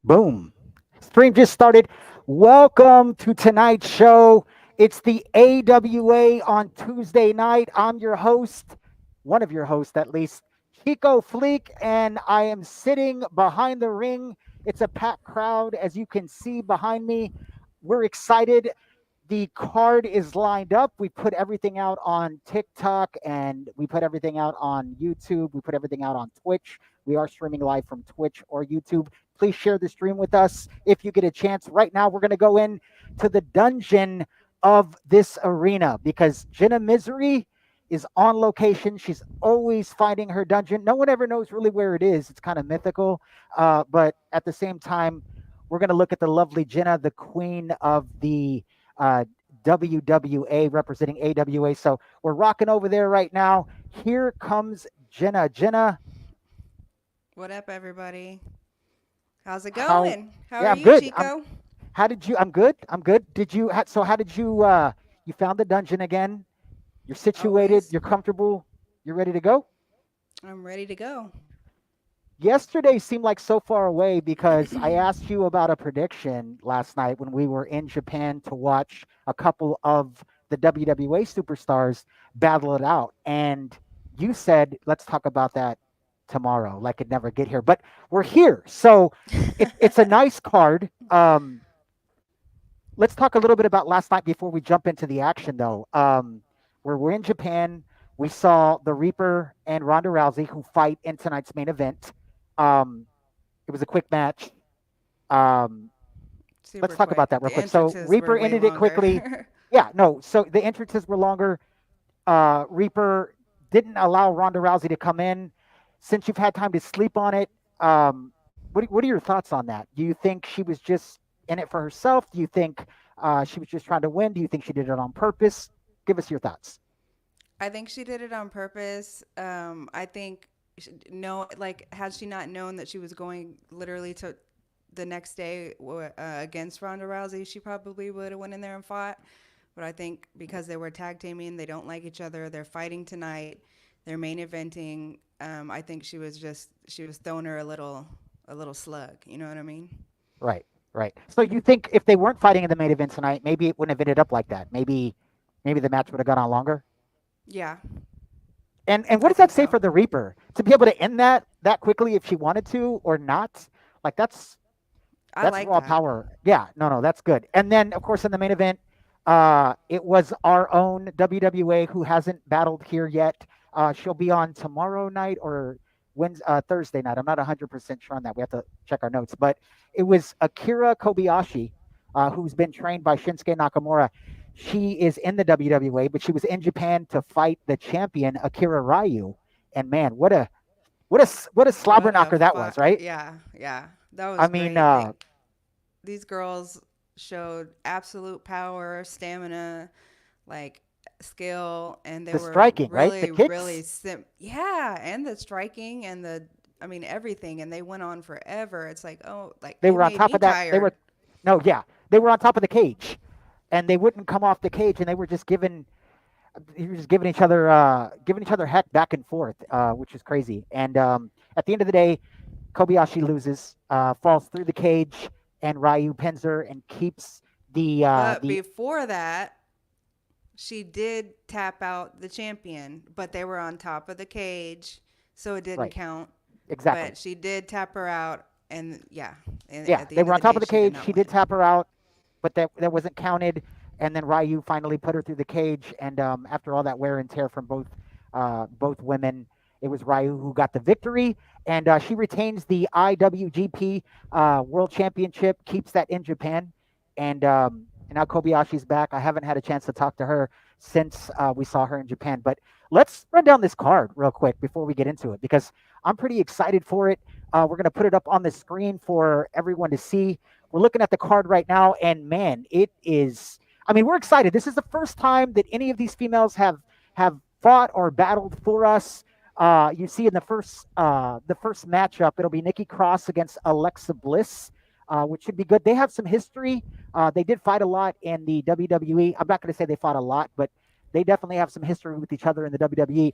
Boom. Stream just started. Welcome to tonight's show. It's the AWA on Tuesday night. I'm your host, one of your hosts at least, Chico Fleek, and I am sitting behind the ring. It's a packed crowd, as you can see behind me. We're excited. The card is lined up. We put everything out on TikTok and we put everything out on YouTube. We put everything out on Twitch. We are streaming live from Twitch or YouTube. Please share the stream with us if you get a chance. Right now, we're going to go in to the dungeon of this arena because Jenna Misery is on location. She's always finding her dungeon. No one ever knows really where it is. It's kind of mythical. But at the same time, we're going to look at the lovely Jenna, the queen of the uh, WWA representing AWA. So we're rocking over there right now. Here comes Jenna. Jenna, What up, everybody? How's it how? going? How Yeah, are I'm you, good. Chico? How did you? I'm good. I'm good. Did you? So how did you? You found the dungeon again. You're situated. Always. You're comfortable. You're ready to go. I'm ready to go. Yesterday seemed like so far away because I asked you about a prediction last night when we were in Japan to watch a couple of the WWA superstars battle it out. And you said, let's talk about that tomorrow, like it never get here. But we're here. So it's a nice card. Let's talk a little bit about last night before we jump into the action, though. Where we're in Japan, we saw the Reaper and Ronda Rousey who fight in tonight's main event. Um, it was a quick match. Um, let's Super talk about quick. that real The quick. So entrances were Reaper way ended it quickly. longer. Yeah, no. So the entrances were longer. Reaper didn't allow Ronda Rousey to come in. Since you've had time to sleep on it, what are your thoughts on that? Do you think she was just in it for herself? Do you think she was just trying to win? Do you think she did it on purpose? Give us your thoughts. I think she did it on purpose. I think no, like had she not known that she was going literally to the next day against Ronda Rousey, she probably would have went in there and fought. But I think because they were tag teaming, they don't like each other. They're fighting tonight. They're main eventing. I think she was throwing her a little slug. You know what I mean? Right, right. So you think if they weren't fighting in the main event tonight, maybe it wouldn't have ended up like that. Maybe the match would have gone on longer. Yeah, And what I does that think say so. for the Reaper to be able to end that quickly if she wanted to or not? Like I that's like raw that. power. Yeah, no, that's good. And then of course in the main event, it was our own WWA who hasn't battled here yet. She'll be on tomorrow night or Thursday night. I'm not 100% sure on that. We have to check our notes. But it was Akira Kobayashi, who's been trained by Shinsuke Nakamura. She is in the WWA, but she was in Japan to fight the champion Akira Ryu. And man, what a slobber What a knocker that was, fuck. right? Yeah, yeah. That I was mean, great. These girls showed absolute power, stamina, like skill, and they the were striking, right? The really, really kicks, yeah, and the striking and I mean everything, and they went on forever. It's like, oh, like they it were on made top me of that. They tired. were no, yeah, they were on top of the cage, and they wouldn't come off the cage, and they were just giving each other heck back and forth, which is crazy. And at the end of the day, Kobayashi loses, falls through the cage, and Ryu pins her and keeps But the before that, she did tap out the champion, but they were on top of the cage, so it didn't right, count. exactly. But she did tap her out, and yeah, and Yeah, at the they end were of on the top day, of the she did cage. not She did win. tap her out, but that wasn't counted. And then Ryu finally put her through the cage. And after all that wear and tear from both women, it was Ryu who got the victory, and she retains the IWGP World Championship, keeps that in Japan, and now Kobayashi's back. I haven't had a chance to talk to her since we saw her in Japan, but let's run down this card real quick before we get into it because I'm pretty excited for it. We're going to put it up on the screen for everyone to see. We're looking at the card right now, and man, it is. I mean, we're excited. This is the first time that any of these females have fought or battled for us. You see in the first matchup, it'll be Nikki Cross against Alexa Bliss, which should be good. They have some history. They did fight a lot in the WWE. I'm not going to say they fought a lot, but they definitely have some history with each other in the WWE.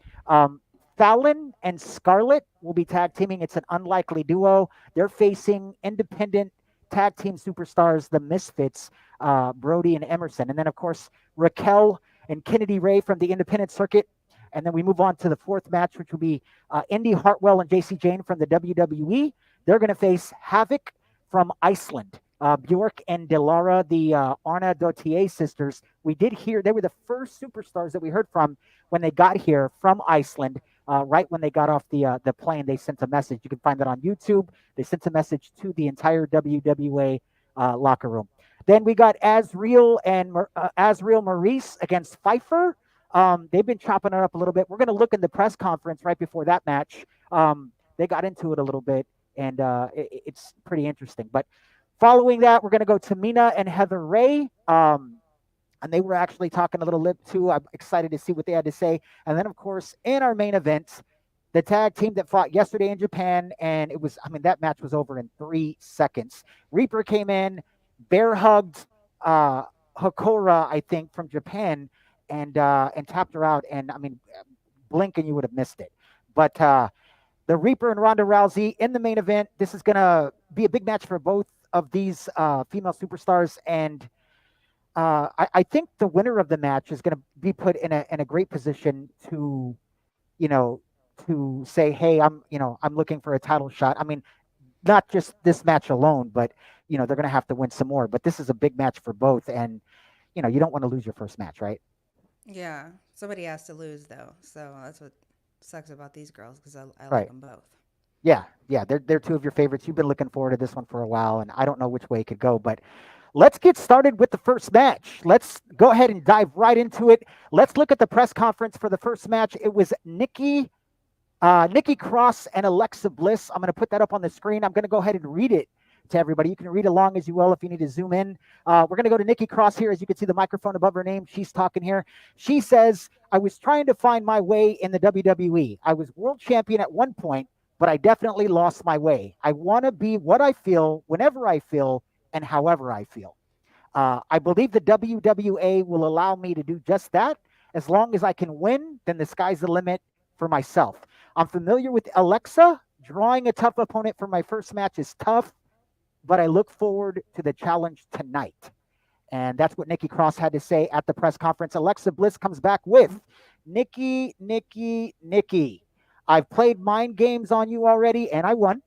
Fallon and Scarlett will be tag teaming. It's an unlikely duo. They're facing independent. tag team superstars, the Misfits, Brody and Emerson. And then, of course, Raquel and Kennedy Ray from the independent circuit. And then we move on to the fourth match, which will be Indy Hartwell and JC Jane from the WWE. They're going to face Havoc from Iceland. Bjork and Delara, the Arna Dotier sisters. We did hear they were the first superstars that we heard from when they got here from Iceland. Right when they got off the plane, they sent a message. You can find that on YouTube. They sent a message to the entire WWA locker room. Then we got Azriel Maurice against Pfeiffer. They've been chopping it up a little bit. We're going to look in the press conference right before that match. They got into it a little bit, and it's pretty interesting. But following that, we're going to go to Mina and Heather Ray. And they were actually talking a little lip too. I'm excited to see what they had to say. And then, of course, in our main event, the tag team that fought yesterday in Japan, and it was, I mean, that match was over in 3 seconds. Reaper came in, bear hugged Hokora, I think, from Japan, and tapped her out. And I mean, blink and you would have missed it. But the Reaper and Ronda Rousey in the main event. This is gonna be a big match for both of these female superstars, and I think the winner of the match is going to be put in a great position to, you know, to say, hey, I'm looking for a title shot. I mean, not just this match alone, but they're going to have to win some more. But this is a big match for both, and you don't want to lose your first match, right? Yeah, somebody has to lose though, so that's what sucks about these girls because I like Right. them both. Yeah. They're two of your favorites. You've been looking forward to this one for a while, and I don't know which way it could go, but let's get started with the first match. Let's go ahead and dive right into it. Let's look at the press conference for the first match. It was Nikki Cross and Alexa Bliss. I'm going to put that up on the screen. I'm going to go ahead and read it to everybody. You can read along as you will if you need to zoom in. We're going to go to Nikki Cross here. As you can see the microphone above her name, she's talking here. She says, I was trying to find my way in the WWE. I was world champion at one point, but I definitely lost my way. I want to be what I feel, whenever I feel, and however I feel. I believe the WWA will allow me to do just that. As long as I can win, then the sky's the limit for myself. I'm familiar with Alexa. Drawing a tough opponent for my first match is tough, but I look forward to the challenge tonight. And that's what Nikki Cross had to say at the press conference. Alexa Bliss comes back with Nikki. I've played mind games on you already, and I won.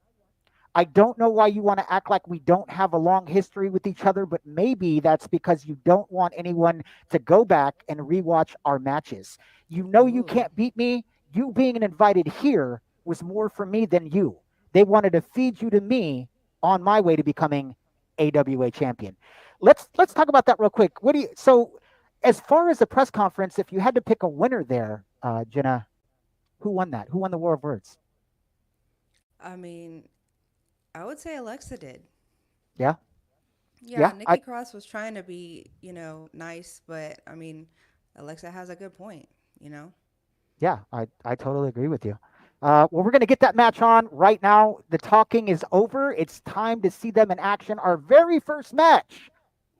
I don't know why you want to act like we don't have a long history with each other, but maybe that's because you don't want anyone to go back and rewatch our matches. You know you Ooh, can't beat me. You being invited here was more for me than you. They wanted to feed you to me on my way to becoming AWA champion. Let's talk about that real quick. So as far as the press conference, if you had to pick a winner there, Jenna, who won that? Who won the War of Words? I mean, I would say Alexa did. Yeah, Yeah, yeah. Nikki Cross was trying to be, nice, but I mean, Alexa has a good point, you know? Yeah, I totally agree with you. Well, we're going to get that match on right now. The talking is over. It's time to see them in action. Our very first match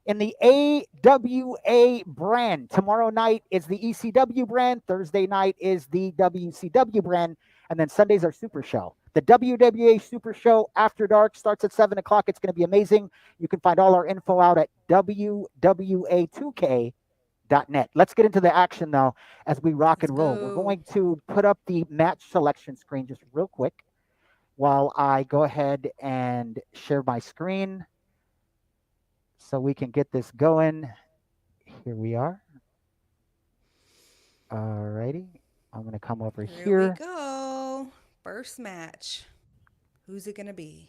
in the AWA brand. Tomorrow night is the ECW brand. Thursday night is the WCW brand. And then Sunday's our Super Show. The WWA Super Show After Dark starts at 7 o'clock. It's going to be amazing. You can find all our info out at WWA2K.net. Let's get into the action though as we rock Let's and roll. We're go. going to put up the match selection screen just real quick while I go ahead and share my screen so we can get this going. Here we are. Alrighty. I'm going to come over Here we here. go. First match. Who's it going to be?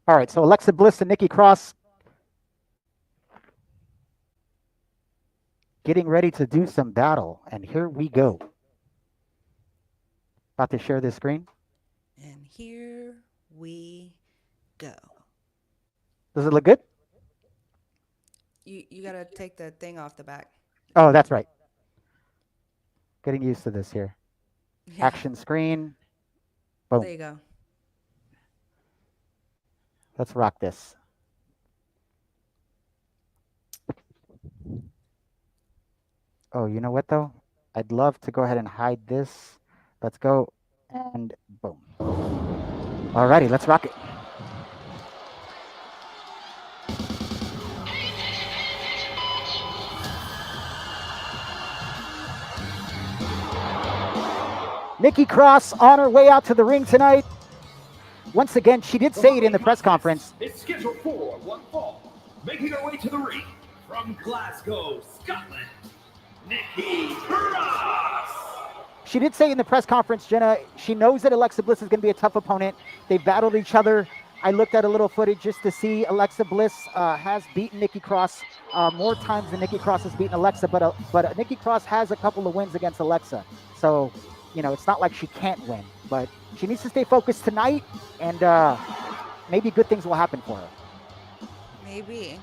All right. So Alexa Bliss and Nikki Cross getting ready to do some battle. And here we go. About to share this screen. And here we go. Does it look good? You got to take the thing off the back. Oh, that's right. Getting used to this here. Yeah, Action screen. there Boom. you go. Let's rock this. Oh, you know what though? I'd love to go ahead and hide this. Let's go. And boom. Alrighty, let's rock it. Nikki Cross on her way out to the ring tonight. Once again, she did say it in the press conference. It's scheduled for one fall. Making her way to the ring from Glasgow, Scotland, Nikki Cross. She did say in the press conference, Jenna, she knows that Alexa Bliss is going to be a tough opponent. They've battled each other. I looked at a little footage just to see Alexa Bliss has beaten Nikki Cross more times than Nikki Cross has beaten Alexa, but Nikki Cross has a couple of wins against Alexa. So, you know, it's not like she can't win, but she needs to stay focused tonight, and maybe good things will happen for her. Maybe.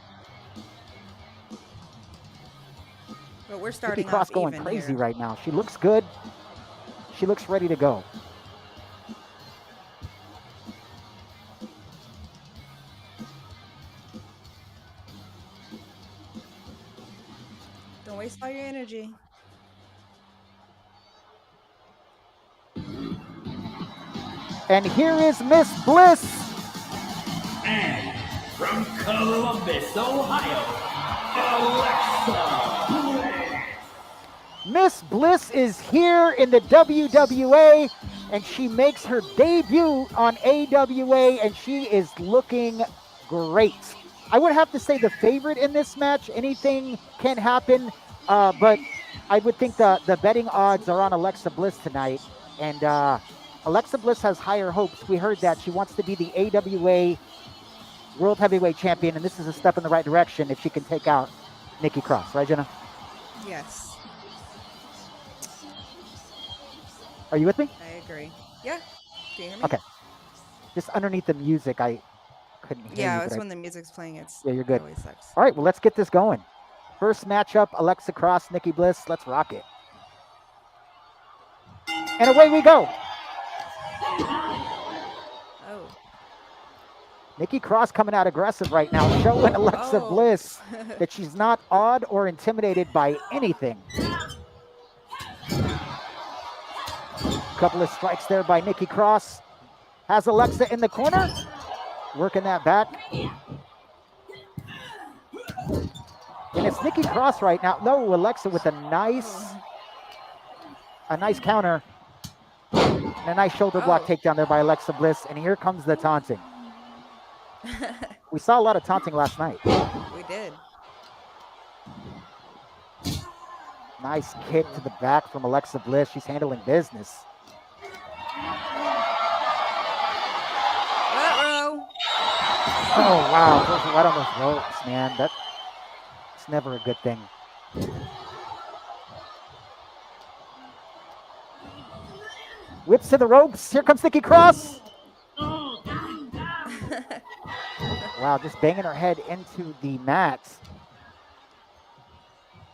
But we're starting Nikki Cross off going even crazy here. right now. She looks good. She looks ready to go. Don't waste all your energy. And here is Miss Bliss. And from Columbus, Ohio, Alexa Bliss. Miss Bliss is here in the WWA, and she makes her debut on AWA, and she is looking great. I would have to say the favorite in this match. Anything can happen, but I would think the betting odds are on Alexa Bliss tonight, and Alexa Bliss has higher hopes. We heard that she wants to be the AWA World Heavyweight Champion, and this is a step in the right direction if she can take out Nikki Cross, right, Jenna? Yes, Are you with me? I agree. Yeah. Can you hear me? Okay. Just underneath the music, I couldn't hear Yeah, you. it's but when the music's playing. It's Yeah, you're it good. always sucks. All right, well, let's get this going. First matchup, Alexa Cross, Nikki Bliss. Let's rock it. And away we go. Oh. Nikki Cross coming out aggressive right now, showing Alexa Oh. Bliss that she's not awed or intimidated by anything. Couple of strikes there by Nikki Cross. Has Alexa in the corner, working that back. And it's Nikki Cross right now. No, Alexa with a nice counter. And a nice shoulder block takedown there by Alexa Bliss. And here comes the taunting. We saw a lot of taunting last night. We did. Nice kick to the back from Alexa Bliss. She's handling business. Uh-oh. Oh, wow. Goes right on those ropes, man. That's never a good thing. Whips to the ropes. Here comes Nikki Cross. Wow, just banging her head into the mat.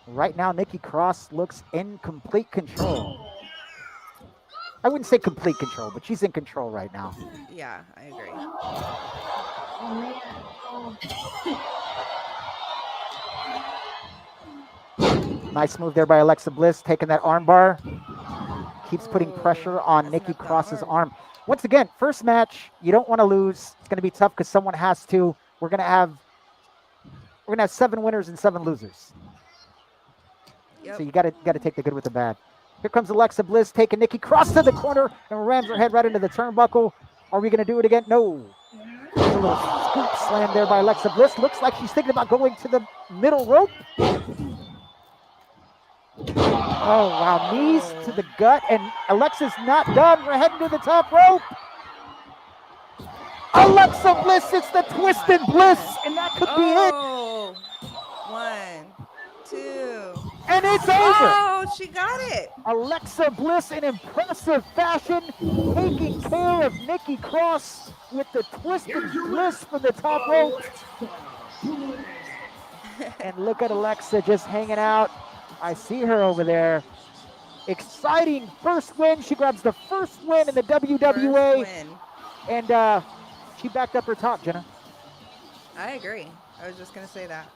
Right now, Nikki Cross looks in complete control. I wouldn't say complete control, but she's in control right now. Yeah, I agree. Nice move there by Alexa Bliss, taking that armbar. Keeps putting pressure on that's Nikki not that Cross's hard. arm. Once again, first match, you don't want to lose. It's going to be tough because someone has to. We're going to have 7 winners and 7 losers. Yep. So you got to take the good with the bad. Here comes Alexa Bliss taking Nikki Cross to the corner and rams her head right into the turnbuckle. Are we going to do it again? No. There's a little scoop slam there by Alexa Bliss. Looks like she's thinking about going to the middle rope. Oh, wow. Knees to the gut, and Alexa's not done. We're heading to the top rope. Alexa Bliss, it's the twisted bliss, and that could be it. Oh. 1, 2. And it's over. Oh, she got it. Alexa Bliss in impressive fashion, taking care of Nikki Cross with the twisted bliss from the top rope. And look at Alexa just hanging out. I see her over there. Exciting first win. She grabs the first win in the WWA. First win. And she backed up her top, Jenna. I agree. I was just gonna say that.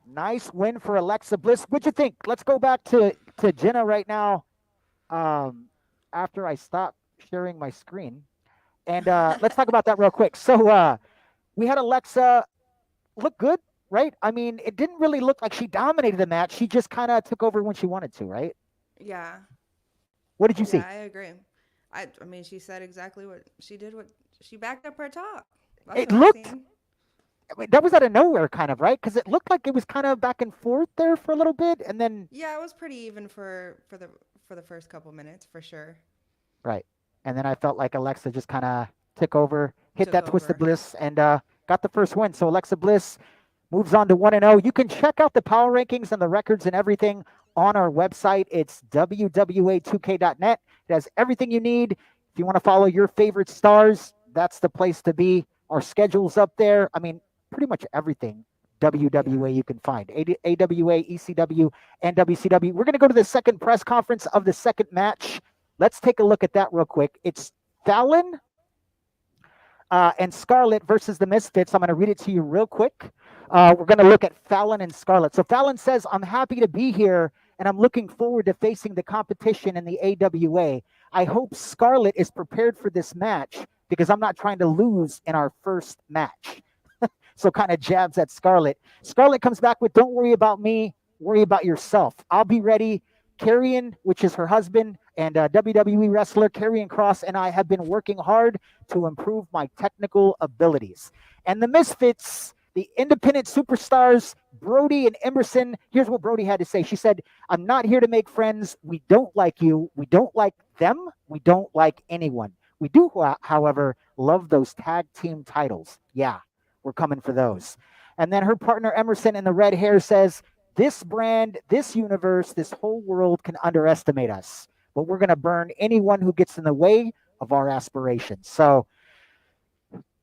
Nice win for Alexa Bliss. What'd you think? Let's go back to Jenna right now. Um, After I stop sharing my screen, and let's talk about that real quick. So we had Alexa look good, right? I mean, it didn't really look like she dominated the match. She just kind of took over when she wanted to, right? Yeah, What did you yeah, see? I agree. I mean, she said exactly what she did. What she backed up her talk. That's It what I looked seen. I mean, that was out of nowhere, kind of, right? Because it looked like it was kind of back and forth there for a little bit, and then Yeah, it was pretty even for the first couple minutes for sure. right, and then I felt like Alexa just kind of took over, hit Took that twisted over. bliss, and got the first win. So Alexa Bliss moves on to 1-0. You can check out the power rankings and the records and everything on our website. It's WWA2K.net. It has everything you need. If you want to follow your favorite stars, that's the place to be. Our schedule's up there. I mean, pretty much everything Yeah. WWA you can find. AWA, ECW, and WCW. We're going to go to the second press conference of the second match. Let's take a look at that real quick. It's Fallon and Scarlett versus the Misfits. I'm going to read it to you real quick. We're going to look at Fallon and Scarlett. So Fallon says, I'm happy to be here and I'm looking forward to facing the competition in the AWA. I hope Scarlett is prepared for this match because I'm not trying to lose in our first match. So kind of jabs at Scarlett. Scarlett comes back with, don't worry about me, worry about yourself. I'll be ready. Karrion, which is her husband, and WWE wrestler Karrion Kross and I have been working hard to improve my technical abilities. And the Misfits, the independent superstars, Brody and Emerson, here's what Brody had to say. She said, I'm not here to make friends. We don't like you. We don't like them. We don't like anyone. We do, however, love those tag team titles. Yeah, we're coming for those. And then her partner Emerson in the red hair says, this brand, this universe, this whole world can underestimate us, but we're going to burn anyone who gets in the way of our aspirations. So,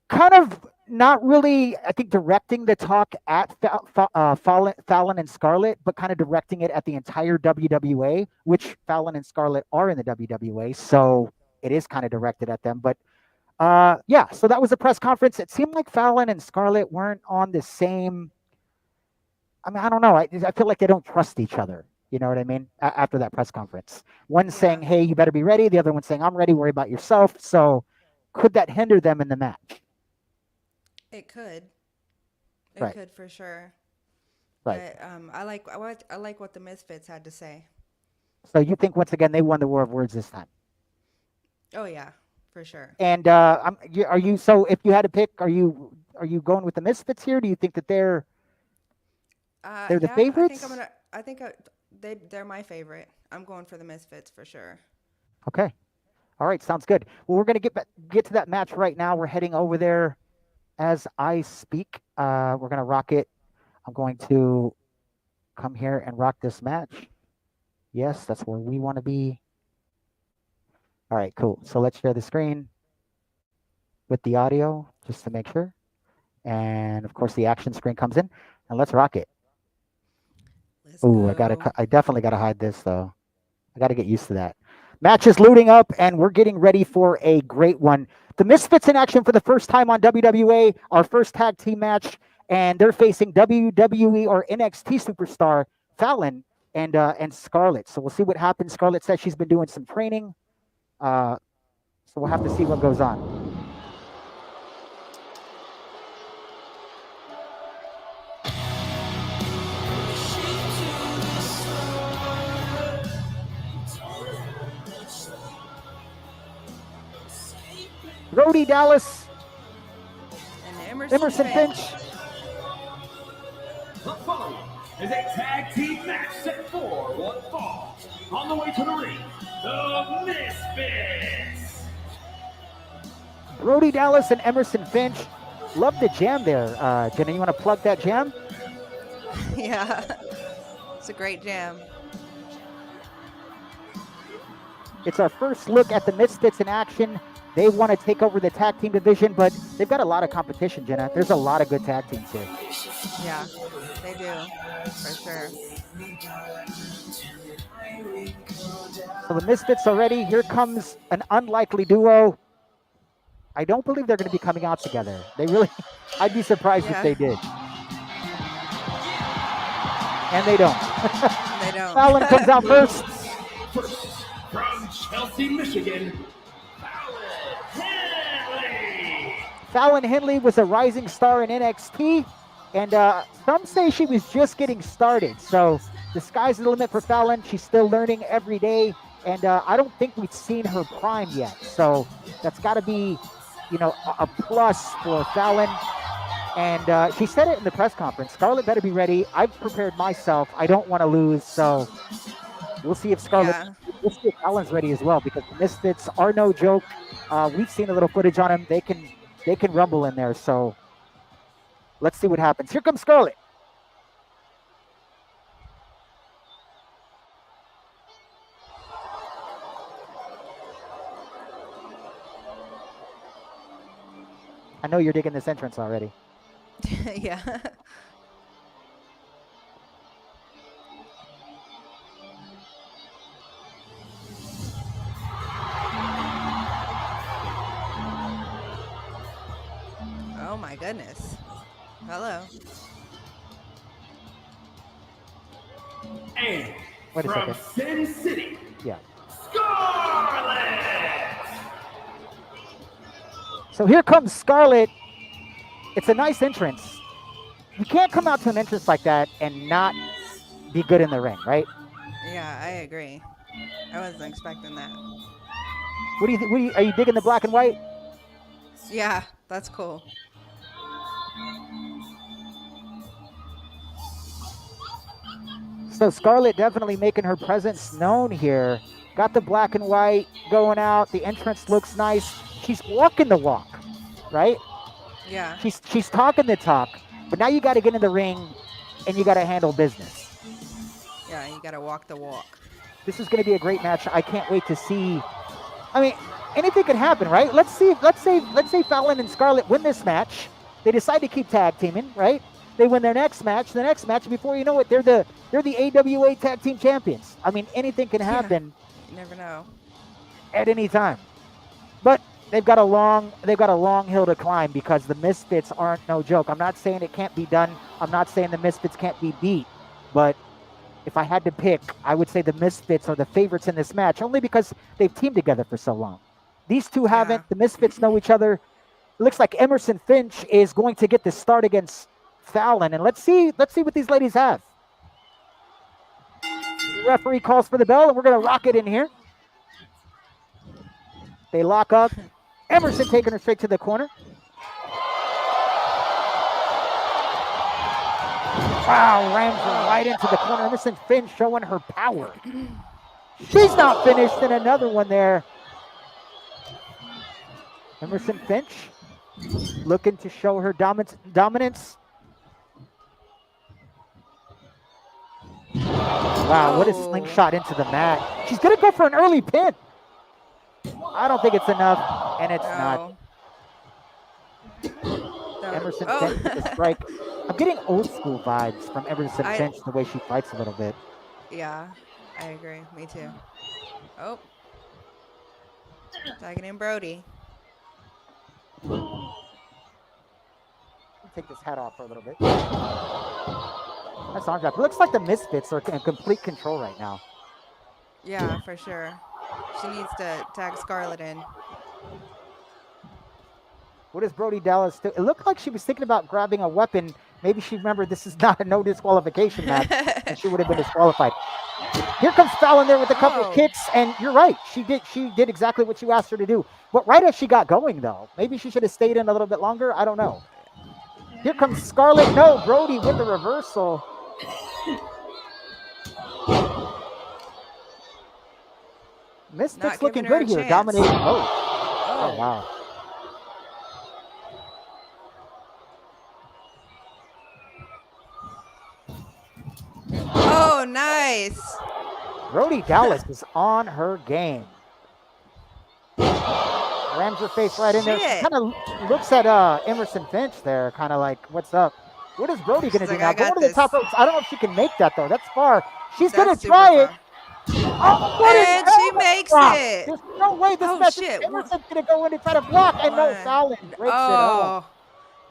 kind of not really, I think, directing the talk at Fallon and Scarlett, but kind of directing it at the entire WWA, which Fallon and Scarlett are in the WWA. So, it is kind of directed at them. But yeah, so that was a press conference. It seemed like Fallon and Scarlett weren't on the same. I mean, I don't know. I feel like they don't trust each other. You know what I mean? After that press conference, one Yeah. saying, "Hey, you better be ready." The other one saying, "I'm ready. Worry about yourself." So, could that hinder them in the match? It could. It Right. could for sure. Right. But I like what the Misfits had to say. So you think once again they won the war of words this time? Oh yeah, for sure. And are you? So if you had to pick, are you going with the Misfits here? Do you think that they're the Yeah, I think I'm favorites? gonna. I think they're my favorite. I'm going for the Misfits for sure. Okay. All right. Sounds good. Well, we're gonna get to that match right now. We're heading over there as I speak. We're gonna rock it. I'm going to come here and rock this match. Yes, that's where we want to be. All right, cool. So let's share the screen with the audio just to make sure. And of course, the action screen comes in, and let's rock it. Let's Ooh, go. I definitely gotta hide this though. I gotta get used to that. Match is loading up, and we're getting ready for a great one. The Misfits in action for the first time on WWA, our first tag team match, and they're facing WWE or NXT superstar Fallon and Scarlett. So we'll see what happens. Scarlett says she's been doing some training, uh, so we'll have to see what goes on. Brody Dallas, And Emerson Emerson Finch. Finch. The following is a tag team match set for one fall. On the way to the ring, the Misfits. Brody Dallas and Emerson Finch. Love the jam there. Jenna, you want to plug that jam? Yeah, it's a great jam. It's our first look at the Misfits in action. They want to take over the tag team division, but they've got a lot of competition, Jenna. There's a lot of good tag teams here. Yeah, they do, for sure. So the Misfits already. Here comes an unlikely duo. I don't believe they're going to be coming out together. They really, I'd be surprised if Yeah, they did. And they don't. they don't. Fallon comes out first. First, from Chelsea, Michigan, Fallon Henley. Fallon Henley was a rising star in NXT, and some say she was just getting started. So the sky's the limit for Fallon. She's still learning every day, and I don't think we've seen her prime yet. So that's got to be, a plus for Fallon. And she said it in the press conference. Scarlett better be ready. I've prepared myself. I don't want to lose. So we'll see if Scarlett, Yeah. we'll see if Fallon's ready as well, because the Misfits are no joke. We've seen a little footage on them. They can rumble in there. So let's see what happens. Here comes Scarlett. I know you're digging this entrance already. Yeah. Oh my goodness. Hello. And Wait a from second. Sin City, Yeah. Scarlett. So here comes Scarlett. It's a nice entrance. You can't come out to an entrance like that and not be good in the ring, right? Yeah, I agree. I wasn't expecting that. What do you think? Are you digging the black and white? Yeah, that's cool. So Scarlett definitely making her presence known here. Got the black and white going out. The entrance looks nice. She's walking the walk, right? Yeah. She's talking the talk. But now you got to get in the ring and you got to handle business. Yeah, you gotta walk the walk. This is going to be a great match. I can't wait to see. I mean, anything could happen, right? Let's say Fallon and Scarlett win this match. They decide to keep tag teaming, right? They win their next match. The next match, before you know it, they're the AWA tag team champions. I mean, anything can happen You never know. at any time. But they've got a long hill to climb, because the Misfits aren't no joke. I'm not saying it can't be done. I'm not saying the Misfits can't be beat, but if I had to pick, I would say the Misfits are the favorites in this match, only because they've teamed together for so long. These two haven't. Yeah. The Misfits know each other. It looks like Emerson Finch is going to get the start against Fallon, and let's see what these ladies have. The referee calls for the bell, and we're going to rock it in here. They lock up. Emerson taking her straight to the corner. Wow, rams her right into the corner. Emerson Finch showing her power. She's not finished, and another one there. Emerson Finch looking to show her dominance. Wow, what a Oh. slingshot into the mat. She's going to go for an early pin. I don't think it's enough, and it's not. Emerson Oh. Finch with the strike. I'm getting old school vibes from Emerson I- Finch, the way she fights a little bit. Yeah, I agree. Me too. Oh. Tagging in Brody. Take this hat off for a little bit. That's arm drop. It looks like the Misfits are in complete control right now. Yeah, for sure. She needs to tag Scarlett in. What does Brody Dallas do? It looked like she was thinking about grabbing a weapon. Maybe she remembered this is not a no disqualification match, and she would have been disqualified. Here comes Fallon there with a couple of kicks, and you're right. She did exactly what you asked her to do. But right as she got going, though, maybe she should have stayed in a little bit longer. I don't know. Here comes Scarlett. No, Brody with the reversal. Misfits Not looking giving her good a here, chance. dominating. Oh, wow. Oh, nice. Brody Dallas is on her game. Rams her face right in there. She Shit. kind of looks at Emerson Finch there, kind of like, what's up? What is Brody going She's to do like, now? I Going got to the this. top ropes. I don't know if she can make that, though. That's far. She's going That's to super try it. far. Oh, what an And she elbow makes drop. it. There's no way this Oh, match. shit. Emerson's going to go in and try to block. And no, One. Fallon breaks it off. Oh,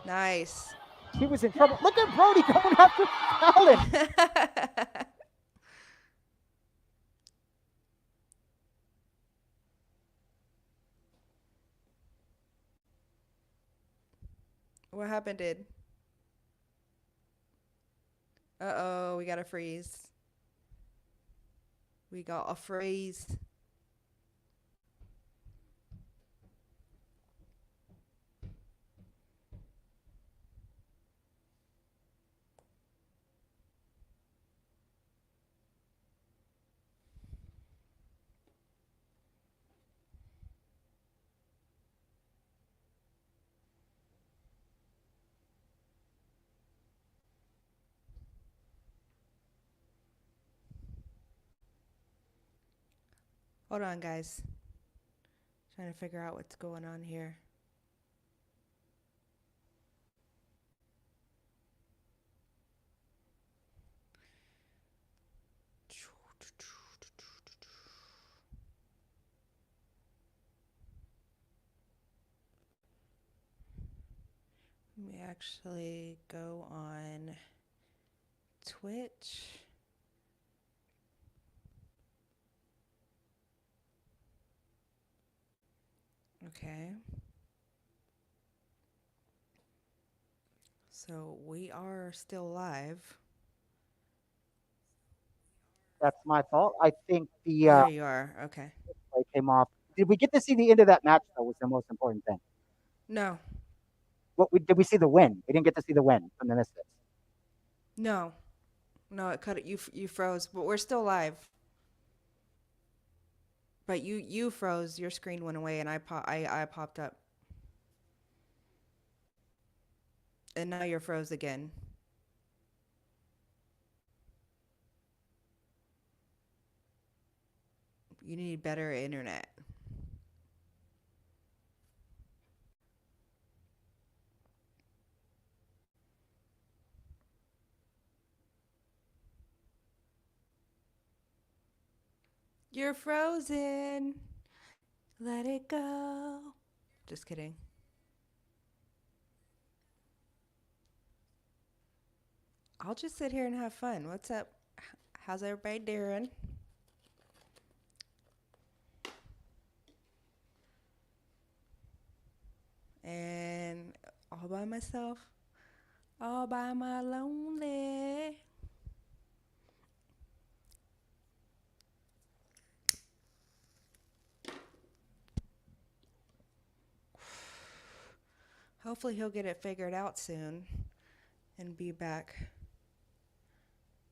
nice. She was in trouble. Look at Brody going after Fallon. What happened, did? Uh-oh, we got a freeze. We got a freeze. Hold on, guys. Trying to figure out what's going on here. Let me actually go on Twitch. Okay. So we are still live. That's my fault. I think the There you are. Okay. play came off. Did we get to see the end of that match, though, was the most important thing. No. Did we see the win? We didn't get to see the win from the Misfits. No. No, it cut it. You froze, but we're still live. But you froze. Your screen went away, and I popped up, and now you're froze again. You need better internet. You're frozen. Let it go. Just kidding. I'll just sit here and have fun. What's up? How's everybody doing? And all by myself. All by my lonely. Hopefully he'll get it figured out soon and be back.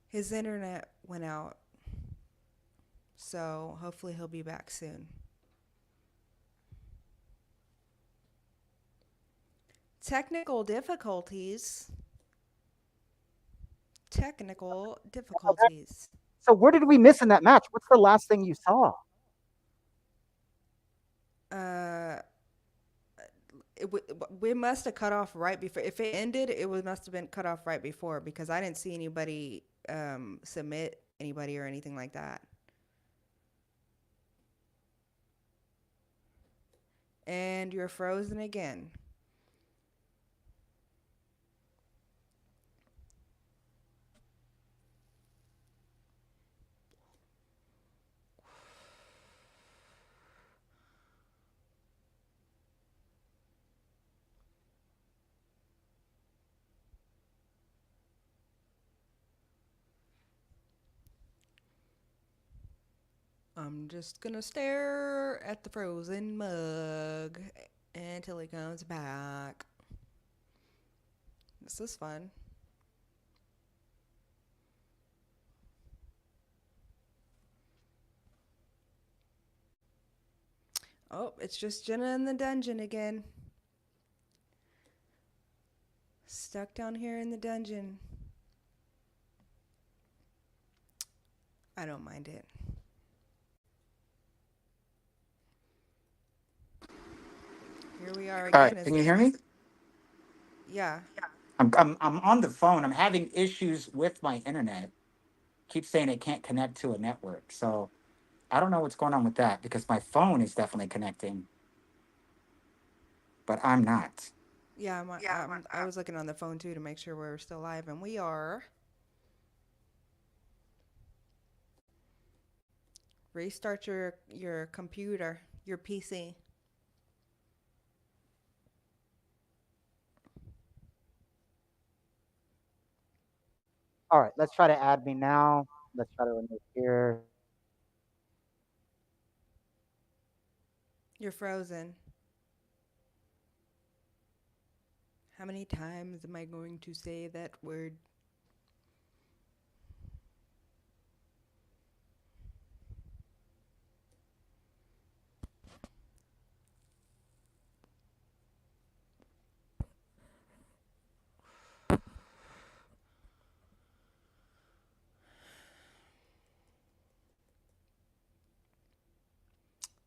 His internet went out, so hopefully he'll be back soon. Technical difficulties. Technical difficulties. So where did we miss in that match? What's the last thing you saw? We must have cut off right before. If it ended, must have been cut off right before because I didn't see anybody submit anybody or anything like that. And you're frozen again. I'm just gonna stare at the frozen mug until he comes back. This is fun. Oh, it's just Jenna in the dungeon again. Stuck down here in the dungeon. I don't mind it. Here we are All again. right, Is can you it? hear me? Yeah. I'm on the phone. I'm having issues with my internet. Keep saying it can't connect to a network. So I don't know what's going on with that because my phone is definitely connecting, but I'm not. Yeah, I was looking on the phone too to make sure we're still live, and we are. Restart your computer, your PC. All right, let's try to add me now. Let's try to remove here. You're frozen. How many times am I going to say that word?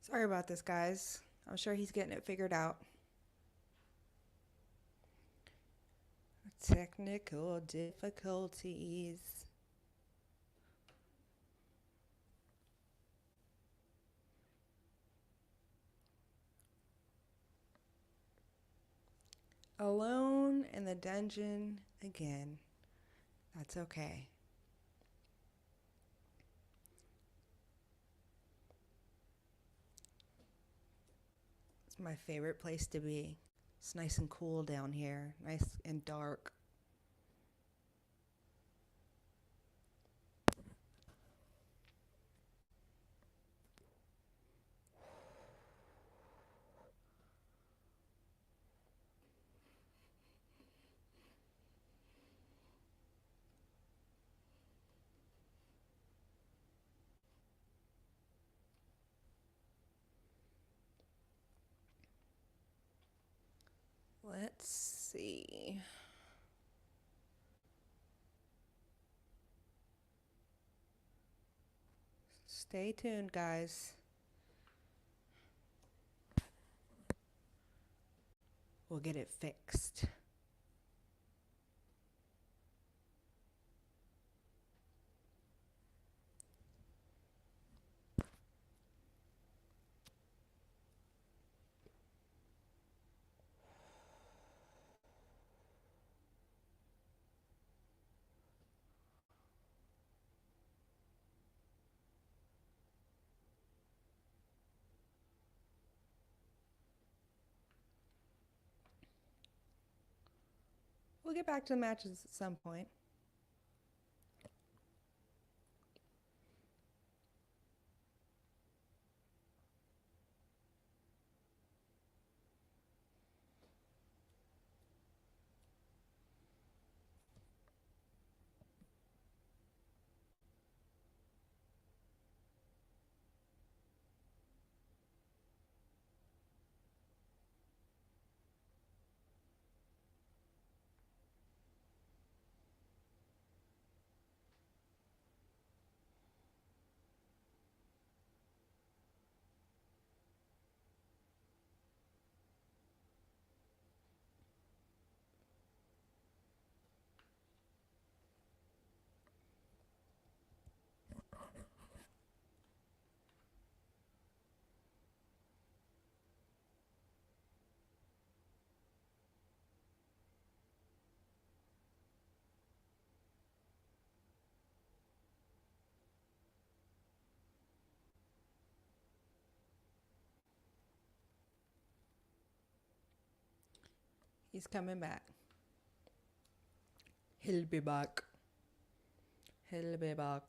Sorry about this, guys. I'm sure he's getting it figured out. Technical difficulties. Alone in the dungeon again. That's okay. It's my favorite place to be. It's nice and cool down here, nice and dark. Let's see. Stay tuned, guys. We'll get it fixed. We'll get back to the matches at some point. He's coming back. He'll be back. He'll be back.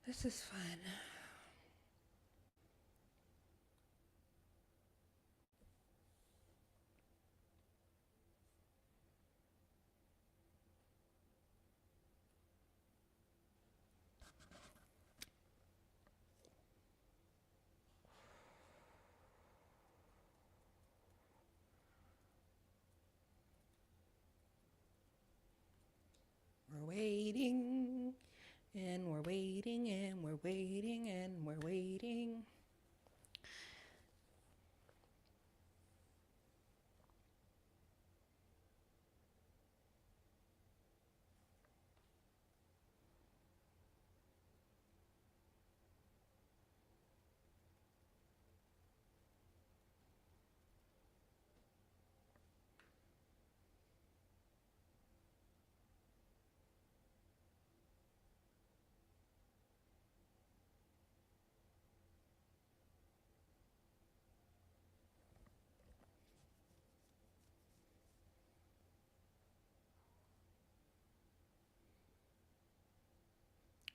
This is fun. waiting and we're waiting and we're waiting.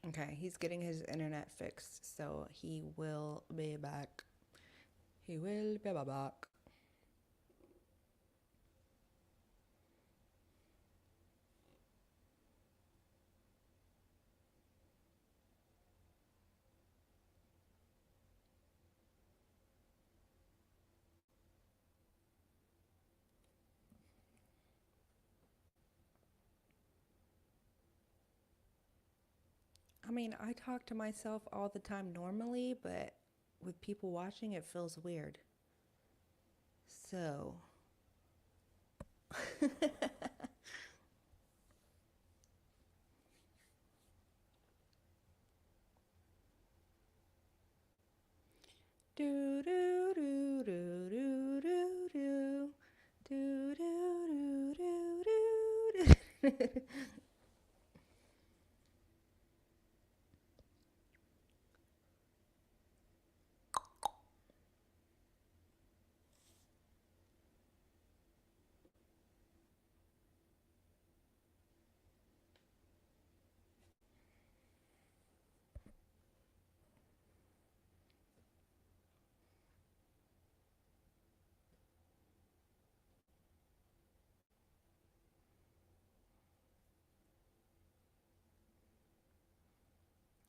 Okay, he's getting his internet fixed, so he will be back. He will be back. I mean, I talk to myself all the time normally, but with people watching, it feels weird. So. Do do do do do do do do do do do do.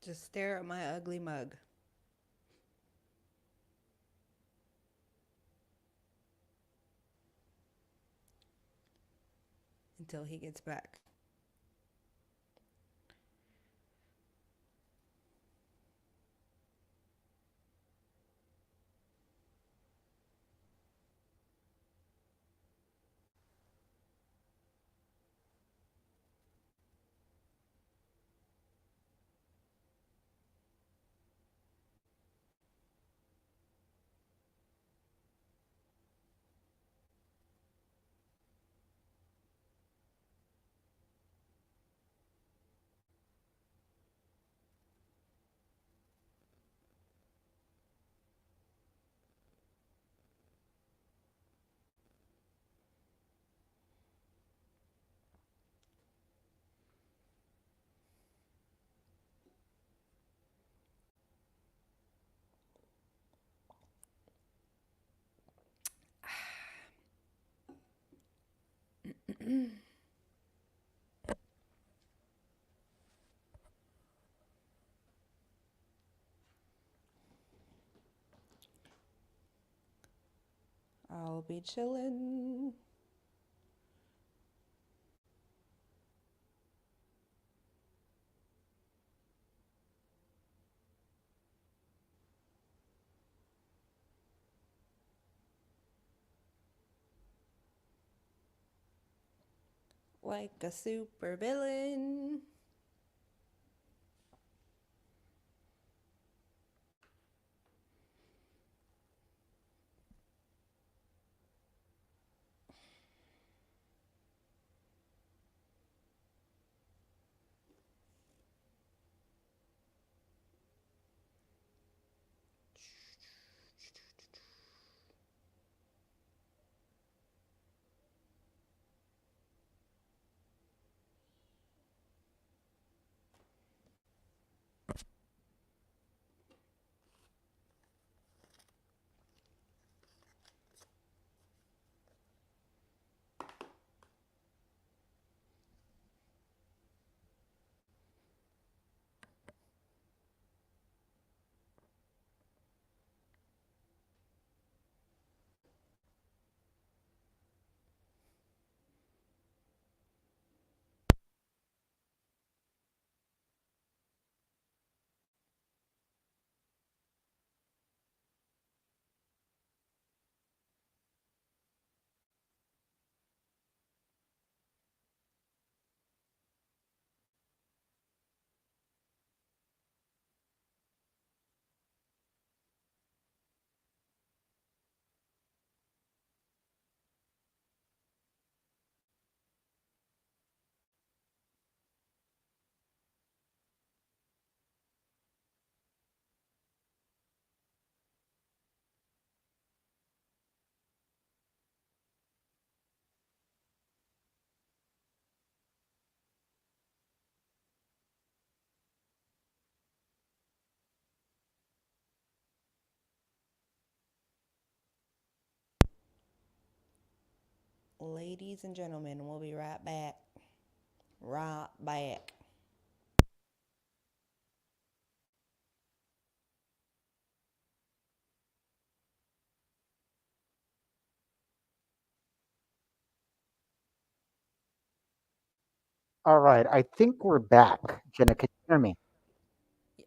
Just stare at my ugly mug until he gets back. I'll be chillin'. Like a super villain. Ladies and gentlemen, we'll be right back. Right back. All right, I think we're back. Jenna, can you hear me?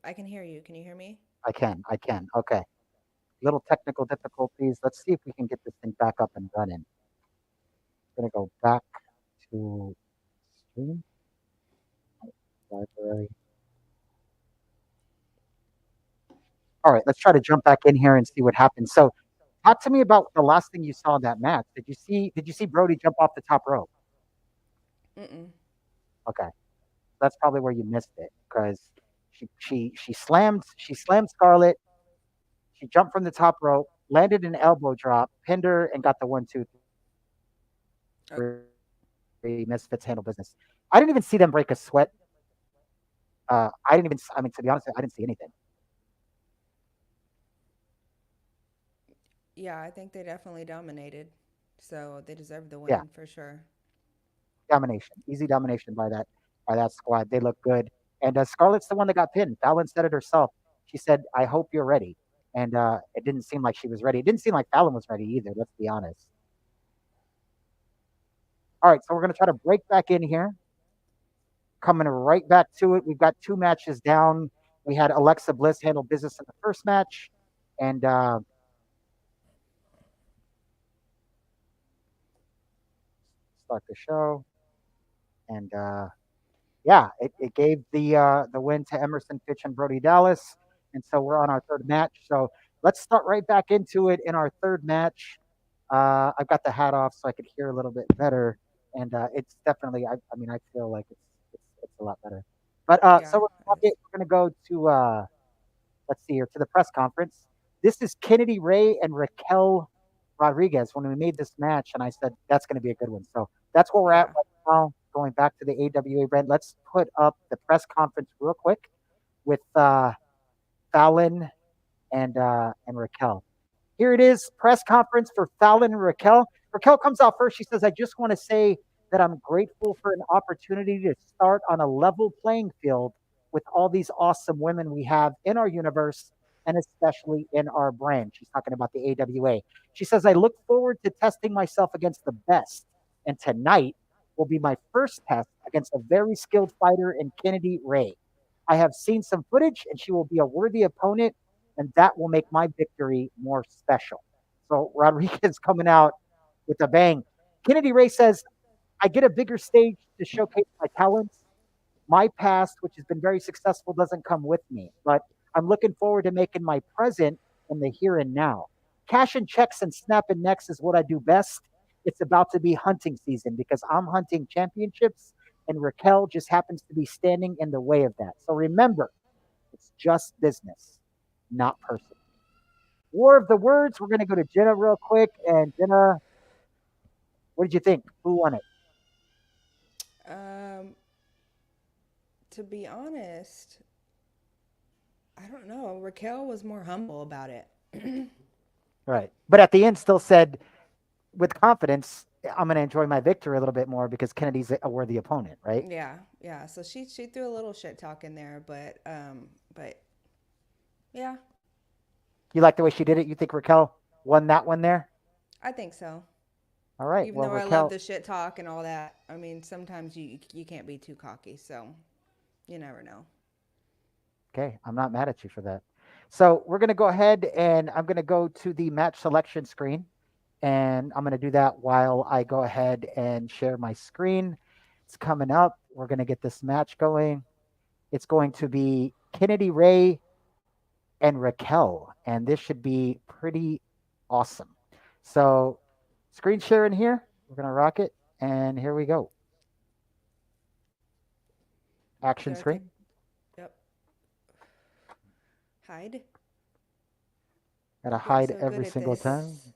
I can hear you. Can you hear me? I can. I can. Okay. Little technical difficulties. Let's see if we can get this thing back up and running. Gonna go back to stream library. All right, let's try to jump back in here and see what happens. So, talk to me about the last thing you saw in that match. Did you see Brody jump off the top rope? Mm-mm. Okay, that's probably where you missed it because she slammed Scarlett. She jumped from the top rope, landed an elbow drop, pinned her, and got the 1, 2, 3. Oh, Misfits handle business. I didn't even see them break a sweat. I didn't even. I mean, to be honest, I didn't see anything. yeah, I think they definitely dominated. So they deserve the Yeah, win for sure. domination, easy domination by that squad. They look good, and Scarlett's the one that got pinned. Fallon said it herself. She said, "I hope you're ready," and it didn't seem like she was ready. It didn't seem like Fallon was ready either. Let's be honest. All right, so we're gonna try to break back in here. Coming right back to it. We've got 2 matches down. We had Alexa Bliss handle business in the first match, and start the show. And yeah, it gave the win to Emerson Fitch and Brody Dallas. And so we're on our third match. So let's start right back into it in our third match. I've got the hat off so I could hear a little bit better. And it's definitely, I mean, I feel like it's a lot better. But Yeah, so it is. we're going to go to let's see here, to the press conference. This is Kennedy Ray and Raquel Rodriguez when we made this match, and I said that's going to be a good one. So that's where we're at Yeah. right now. Going back to the AWA brand, let's put up the press conference real quick with Fallon and Raquel. Here it is, press conference for Fallon and Raquel. Raquel comes out first. She says, "I just want to say that I'm grateful for an opportunity to start on a level playing field with all these awesome women we have in our universe and especially in our brand." She's talking about the AWA. She says, "I look forward to testing myself against the best. And tonight will be my first test against a very skilled fighter in Kennedy Ray. I have seen some footage and she will be a worthy opponent, and that will make my victory more special." So Rodriguez coming out with a bang. Kennedy Ray says, "I get a bigger stage to showcase my talents. My past, which has been very successful, doesn't come with me, but I'm looking forward to making my present in the here and now. Cashing checks and snapping necks is what I do best. It's about to be hunting season because I'm hunting championships, and Raquel just happens to be standing in the way of that. So remember, it's just business, not personal." War of the words. We're going to go to Jenna real quick. And Jenna, what did you think? Who won it? Um, to be honest, I don't know. Raquel was more humble about it. Right. But at the end, still said with confidence, "I'm going to enjoy my victory a little bit more because Kennedy's a worthy opponent," right? Yeah, yeah. So she threw a little shit talk in there, but yeah, You like the way she did it? You think Raquel won that one there? I think so. All right. Even Well, though I love Raquel, the shit talk and all that, I mean, sometimes you can't be too cocky, so you never know. okay, I'm not mad at you for that. So we're going to go ahead and I'm going to go to the match selection screen. And I'm going to do that while I go ahead and share my screen. It's coming up. We're going to get this match going. It's going to be Kennedy Ray and Raquel. And this should be pretty awesome. So, screen share in here. We're going to rock it. And here we go. You Action gotta take. screen. Yep. Hide. Got to Getting hide so good every at single time. this.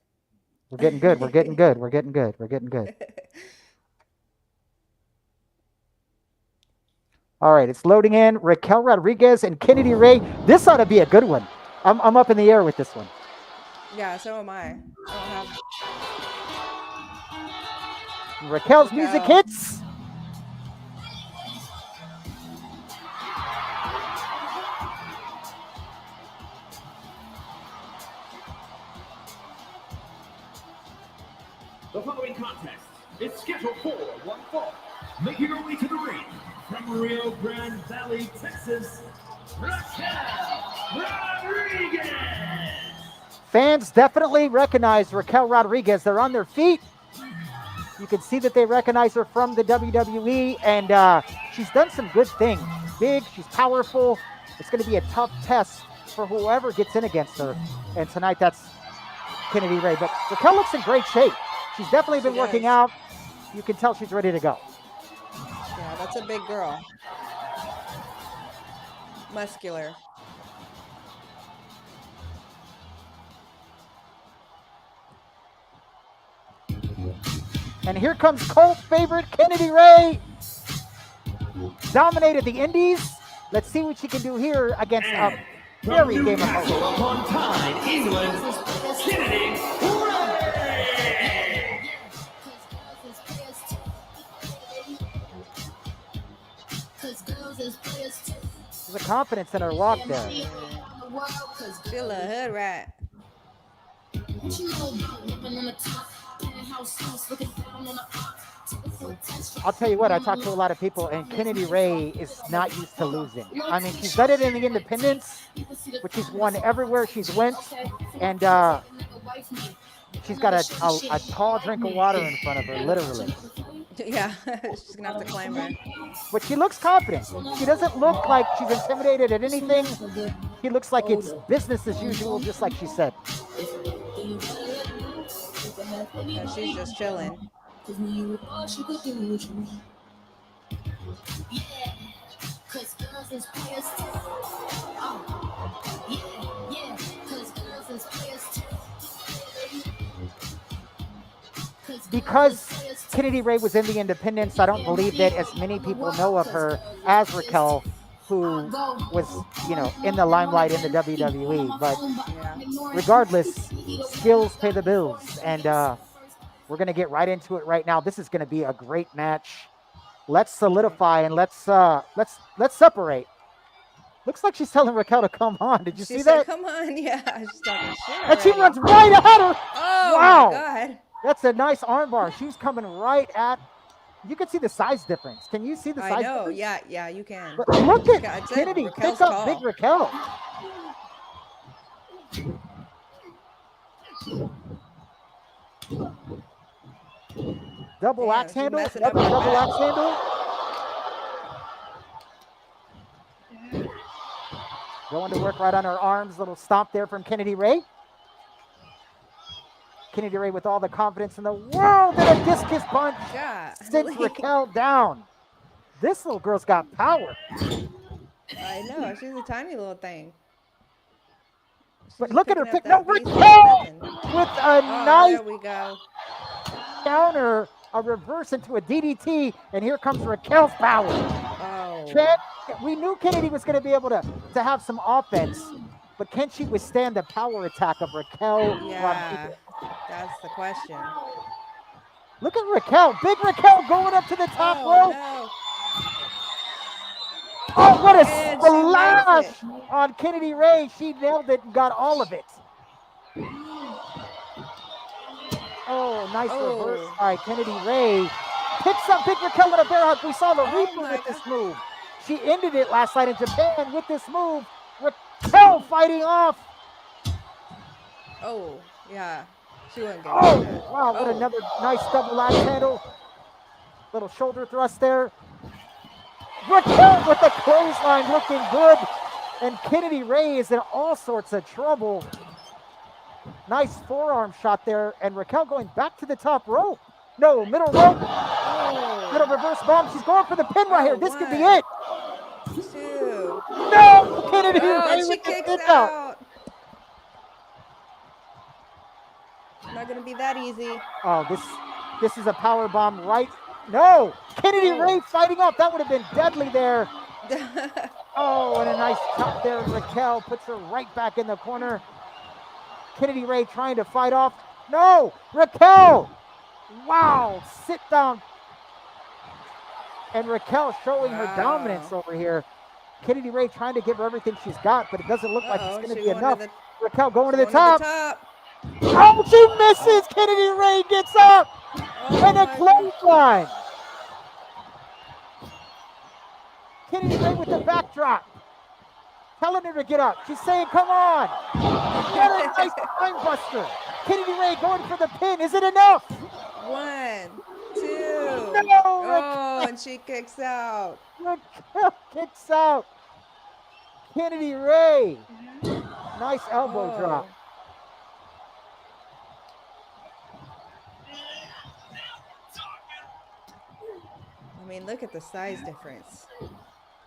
We're getting good. We're getting good. We're getting good. We're getting good. All right, it's loading in. Raquel Rodriguez and Kennedy Ray. This ought to be a good one. I'm up in the air with this one. Yeah, so am I. I don't have. Raquel's music Raquel. hits. The following contest is scheduled for one fall. Making her way to the ring from Rio Grande Valley, Texas, Raquel Rodriguez. Fans definitely recognize Raquel Rodriguez. They're on their feet. You can see that they recognize her from the WWE, and she's done some good things. She's big, she's powerful. It's going to be a tough test for whoever gets in against her. And tonight, that's Kennedy Ray. But Raquel looks in great shape. She's definitely been working out. You can tell she's ready to go. Yeah, that's a big girl. Muscular. And here comes cult favorite Kennedy Ray. Dominated the Indies. Let's see what she can do here against a very game opponent. Upon time, England, Kennedy Ray. There's a confidence in her walk there. Still a hood rat. I'll tell you what, I talked to a lot of people, and Kennedy Ray is not used to losing. I mean, she's done it in the independents, but she's won everywhere she's went, and she's got a tall drink of water in front of her, literally. Yeah, she's gonna have to climb her. But she looks confident. She doesn't look like she's intimidated at anything. She looks like it's business as usual, just like she said. Yeah, she's just chilling. Because Kennedy Ray was in the independents, I don't believe that as many people know of her as Raquel, who was, in the limelight in the WWE. But regardless, skills pay the bills. And we're going to get right into it right now. This is going to be a great match. Let's solidify and let's separate. Looks like she's telling Raquel to come on. Did you see that? Come on, yeah. She's talking shit And she already. runs right at her. Oh Wow. my God. That's a nice armbar. She's coming right at. You can see the size difference. Can you see the size I know. difference? Yeah, you can. But look at I said Kennedy. Raquel's Pick up tall. big Raquel. Double Damn, axe she's handle. messing up Double her axe handle. Going to work right on her arms. Little stomp there from Kennedy Ray. Kennedy Ray with all the confidence in the world and a discus punch God. sends Raquel down. This little girl's got power. I know. She's a tiny little thing. But She's look at her picking pick. up No, that pace like Raquel nothing. with a Oh, nice there we go. counter, a reverse into a DDT, and here comes Raquel's power. Oh. Check. We knew Kennedy was going to be able to have some offense, but can she withstand the power attack of Raquel Yeah. Rodriguez? That's the question. Look at Raquel. Big Raquel going up to the top rope. No. Oh, what a And she makes splash on Kennedy Ray. She nailed it and got all of it. Oh, nice reverse by Kennedy Ray. Picks up Big Raquel in a bear hug. We saw the Reaper my with this move. She ended it last night in Japan with this move. Raquel fighting off. Oh, yeah. She wouldn't get Oh, that. wow, what another nice double axe handle. Little shoulder thrust there. Raquel with the clothesline looking good. And Kennedy Ray is in all sorts of trouble. Nice forearm shot there. And Raquel going back to the top rope. No, middle rope. Oh. Little reverse bomb. She's going for the pin right here. This could be it. 2. No, Kennedy Ray Oh, she with the kicks kick out. out. Not gonna be that easy. Oh, this is a power bomb right. No, Kennedy Ray fighting up. That would have been deadly there. Oh, and a nice chop there. Raquel puts her right back in the corner. Kennedy Ray trying to fight off. No, Raquel Wow, sit down. And Raquel showing her dominance Wow. over here. Kennedy Ray trying to give her everything she's got, but it doesn't look like it's Uh-oh, going to she be going to enough. the Raquel going she to the going to the top. top. Oh, she misses. Kennedy Ray gets up Oh and a my god. clothesline. Kennedy Ray with the backdrop, telling her to get up. She's saying, "Come on." What a nice time buster. Kennedy Ray going for the pin. Is it enough? One, two. No, Oh, and she kicks out. Raquel kicks out. Kennedy Ray. Nice elbow drop. Oh. I mean, look at the size difference.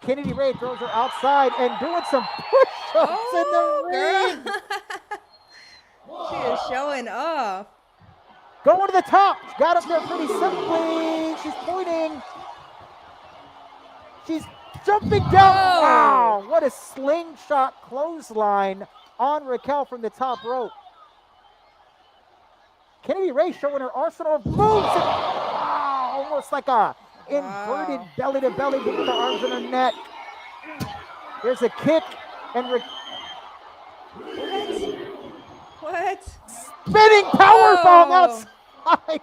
Kennedy Ray throws her outside and doing some push-ups in Oh, the ring. girl. She is showing off. Going to the top. She got up there pretty simply. She's pointing. She's jumping down. Oh. Wow, what a slingshot clothesline on Raquel from the top rope. Kennedy Ray showing her arsenal of moves. And, wow, almost like a inverted Wow. belly to belly with the arms in her neck. There's a kick and What? spinning powerbomb Oh. outside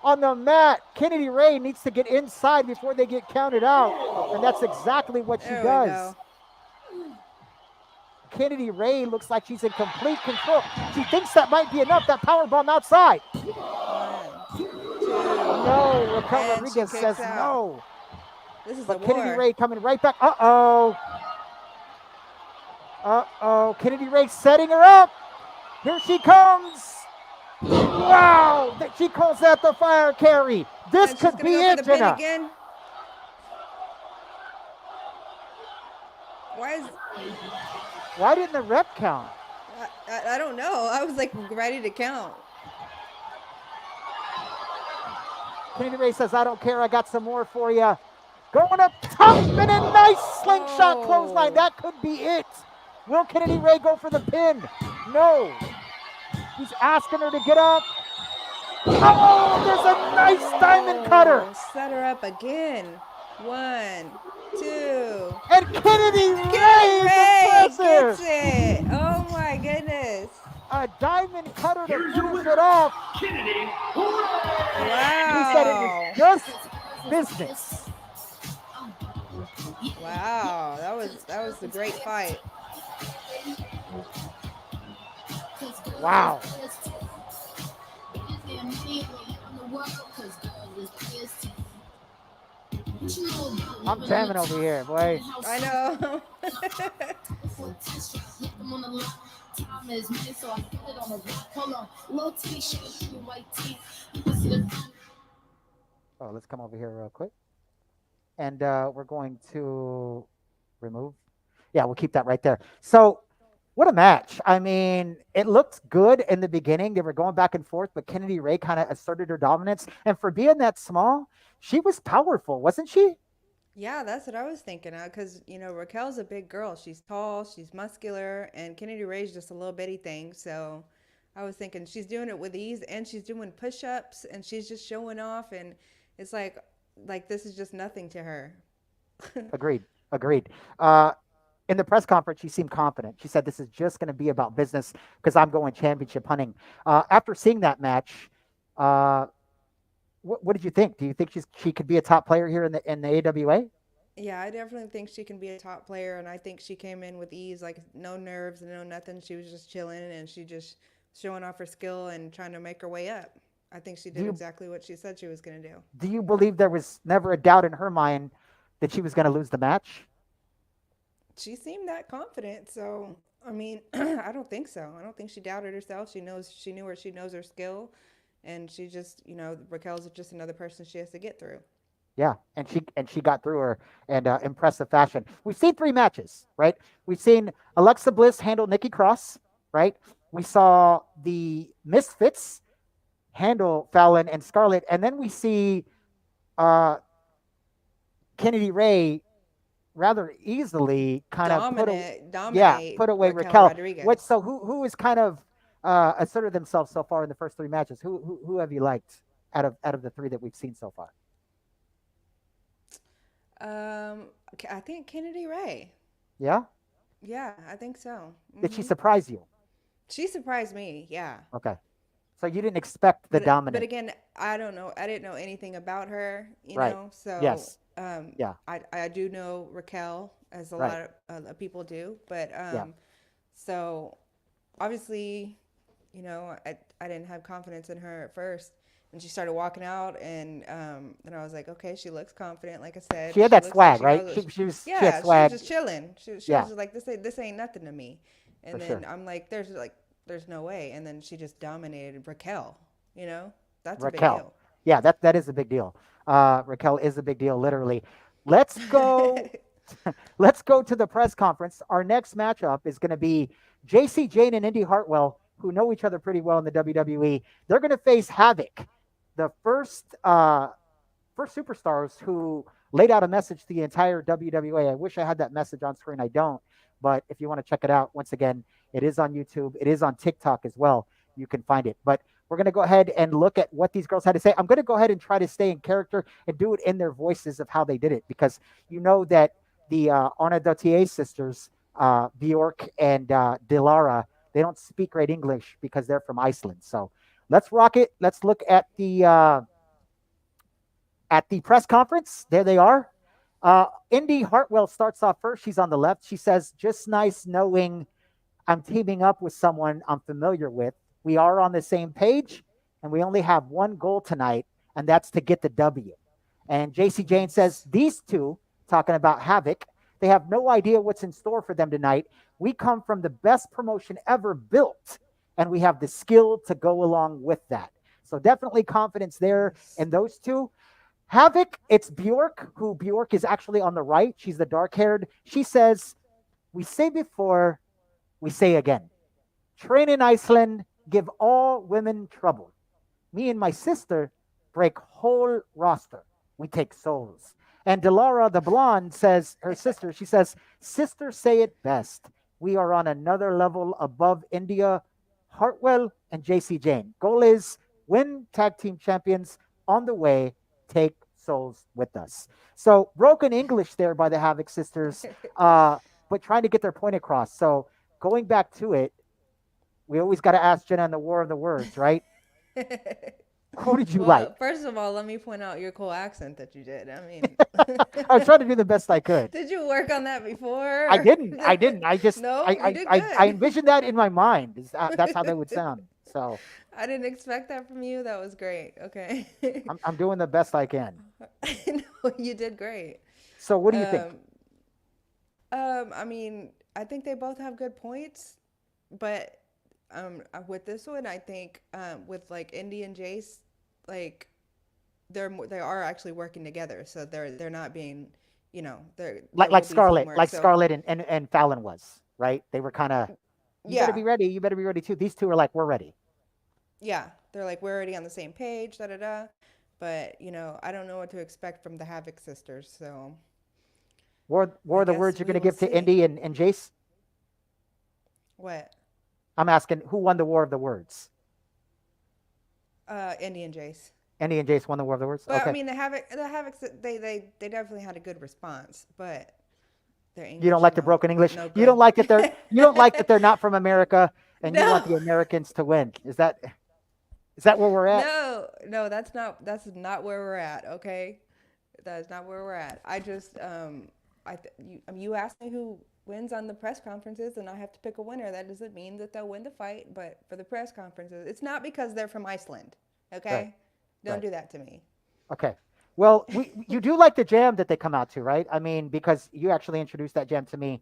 on the mat. Kennedy Ray needs to get inside before they get counted out, and that's exactly what she There we does. go. Kennedy Ray looks like she's in complete control. She thinks that might be enough. That powerbomb outside. One, two. No, Raquel And she Rodriguez kicks says out. no. This is But a Kennedy war. Ray coming right back. Uh-oh. Uh-oh. Kennedy Ray setting her up. Here she comes. Wow. She calls that the fire carry. This And she's could gonna be go for it, the pin Jenna. again. Why didn't the rep count? I don't know. I was like ready to count. Kennedy Ray says, I don't care. I got some more for you. Going up top and a nice slingshot Oh. clothesline. That could be it. Will Kennedy Ray go for the pin? No. He's asking her to get up. Oh, there's a nice diamond cutter. Oh, set her up again. One, two. And Kennedy Ray Ray is impressive. gets it. Oh my goodness. A diamond cutter to Here's your finish winner, it off. Kennedy Ray. He said it Wow. was just business. Wow. That was a great fight. Wow. I'm jamming over here, boy. I know. Oh, let's come over here real quick. And we're going to remove. Yeah, we'll keep that right there. So, what a match. I mean, it looked good in the beginning. They were going back and forth, but Kennedy Ray kind of asserted her dominance. And for being that small, she was powerful, wasn't she? Yeah, that's what I was thinking of. Because, you know, Raquel's a big girl. She's tall, she's muscular, and Kennedy Ray's just a little bitty thing. So I was thinking she's doing it with ease and she's doing push ups and she's just showing off. And it's like this is just nothing to her. Agreed. Agreed. In the press conference, she seemed confident. She said, this is just going to be about business because I'm going championship hunting. After seeing that match, what did you think? Do you think she could be a top player here in the AWA? Yeah, I definitely think she can be a top player, and I think she came in with ease, like no nerves, no nothing. She was just chilling, and she just showing off her skill and trying to make her way up. I think she did exactly what she said she was going to do. Do you believe there was never a doubt in her mind that she was going to lose the match? She seemed that confident, so I mean, I don't think so. I don't think she doubted herself. She knew her, she knows her skill, and she just, you know, Raquel's just another person she has to get through. Yeah, and she got through her in impressive fashion. We've seen 3 matches, right? We've seen Alexa Bliss handle Nikki Cross, right? We saw the Misfits handle Fallon and Scarlett, and then we see Kennedy Ray rather easily kind of dominate put away Raquel Raquel. Rodriguez. So who is kind of asserted themselves so far in the first three matches. Who have you liked out of the three that we've seen so far? I think Kennedy Ray. Yeah. Yeah, I think so. Did she surprise you? She surprised me. Yeah. Okay. So you didn't expect the But dominant. again, I don't know. I didn't know anything about her, Right. So Yes. Yeah. I do know Raquel, as a Right. lot of people do, but Yeah. so obviously, I didn't have confidence in her at first. And she started walking out, and then I was like, okay, she looks confident. Like I said, She had she that looks like swag, she right? knows She, what she was she had yeah, she was swag. just chilling. She was Yeah, just like, this ain't nothing to me. for And sure. then I'm like, there's no way. And then she just dominated Raquel. That's a big Raquel. deal. Yeah, that is a big deal. Raquel is a big deal, literally. Let's go. Let's go to the press conference. Our next matchup is going to be JC Jane and Indy Hartwell, who know each other pretty well in the WWE. They're going to face Havoc, the first superstars who laid out a message to the entire WWA. I wish I had that message on screen. I don't. But if you want to check it out, once again, it is on YouTube. It is on TikTok as well. You can find it. But we're going to go ahead and look at what these girls had to say. I'm going to go ahead and try to stay in character and do it in their voices of how they did it, because you know that the Onadatie sisters, Bjork and Dilara, they don't speak great English because they're from Iceland. So let's rock it. Let's look at the press conference. There they are. Indy Hartwell starts off first. She's on the left. She says, "Just nice knowing I'm teaming up with someone I'm familiar with. We are on the same page, and we only have one goal tonight, and that's to get the W." And JC Jane says, Nice. "These two," talking about Havoc, "they have no idea what's in store for them tonight. We come from the best promotion ever built, and we have the skill to go along with that." So definitely confidence there Nice. in those two. Havoc, it's Bjork, who Bjork is actually on the right. She's the dark haired. She says, "We say before, we say again. Train in Iceland, give all women trouble. Me and my sister break whole roster. We take souls." And Delara, the blonde, says, her sister, she says, "Sisters say it best. We are on another level above India, Hartwell, and JC Jane. Goal is win tag team champions on the way, take souls with us." So broken English there by the Havoc sisters, but trying to get their point across. So going back to it, we always got to ask Jenna in the war of the words, right? Who did you like? Well, first of all, let me point out your cool accent that you did. I mean, I was trying to do the best I could. did you work on that I before? didn't. I didn't. I just No, you did I good. envisioned that in my mind. That's how they would sound. So I didn't expect that from you. That was great. Okay. I'm doing the best I can. No, you did great. So what do you think? Um, I mean, I think they both have good points, but with this one, I think with like Indy and Jace, like they are actually working together, so they're not being, there Like will be Scarlett, teamwork. like So Scarlett and Fallon was, right? They were kind of, you better yeah, be ready. You better be ready too. These two are like, we're ready. yeah, they're like we're already on the same page, da da da. But I don't know what to expect from the Havoc sisters, so War I of the guess words you're we going to will give to see. Indy and Jace? What? I'm asking who won the war of the words? Indy and Jace. Indy and Jace won the war of the words? But I Okay. mean, the Havocs, they definitely had a good response, but their You don't English, like the broken English. no You don't good. like that you don't like that they're not from America and you want No, the Americans to win. Is that where we're at? no, that's not where we're at. Okay, that is not where we're at. I just you asked me who wins on the press conferences, and I have to pick a winner. That doesn't mean that they'll win the fight, but for the press conferences, it's not because they're from Iceland. Right. Okay, don't Right. do that to me. Okay. Well, you do like the jam that they come out to, right? I mean, because you actually introduced that jam to me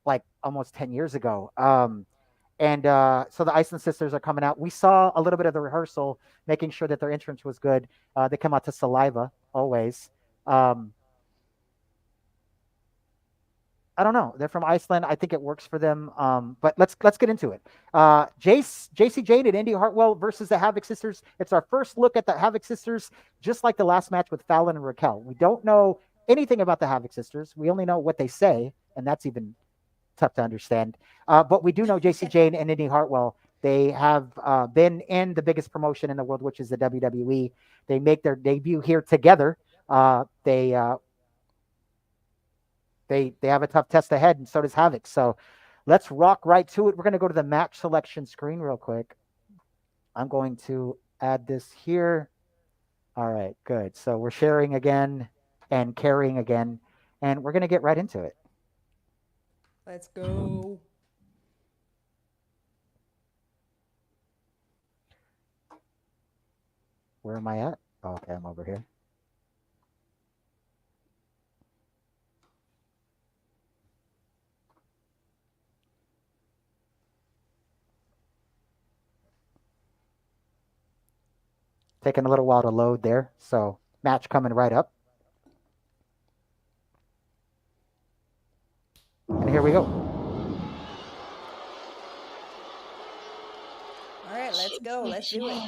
like almost 10 years ago. And so the Iceland sisters are coming out. We saw a little bit of the rehearsal, making sure that their entrance was good. They come out to Saliva always. Um, I don't know. They're from Iceland. I think it works for them. But let's get into it. JC Jane and Indy Hartwell versus the Havoc sisters. It's our first look at the Havoc sisters, just like the last match with Fallon and Raquel. We don't know anything about the Havoc sisters. We only know what they say, and that's even tough to understand. But we do know JC Jane and Indy Hartwell They have been in the biggest promotion in the world, which is the WWE. They make their debut here together. They have a tough test ahead, and so does Havoc. So let's rock right to it. We're going to go to the match selection screen real quick. I'm going to add this here. All right, good. So we're sharing again and carrying again, and we're going to get right into it. Let's go. Where am I at? Oh, okay, I'm over here. Taking a little while to load there. So match coming right up. And here we go. All right, let's go. Let's do it.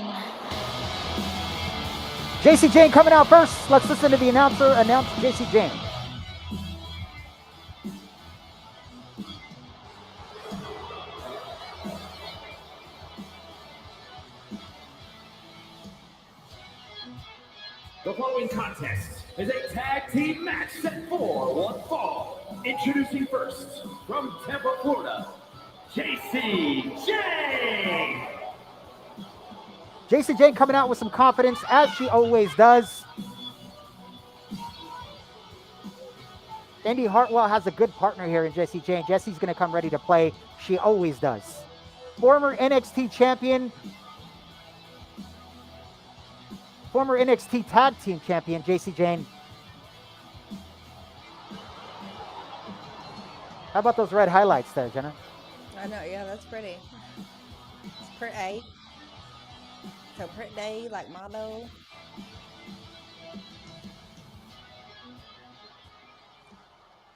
JC Jane coming out first. Let's listen to the announcer announce JC Jane. The following contest is a tag team match set for one fall. Introducing first, from Tampa, Florida, JC Jane. JC Jane coming out with some confidence, as she always does. Indy Hartwell has a good partner here in JC Jane. Jesse's going to come ready to play. She always does. Former NXT champion, former NXT tag team champion, JC Jane. How about those red highlights there, Jenna? I know, yeah, that's pretty. It's pretty. So pretty, like motto.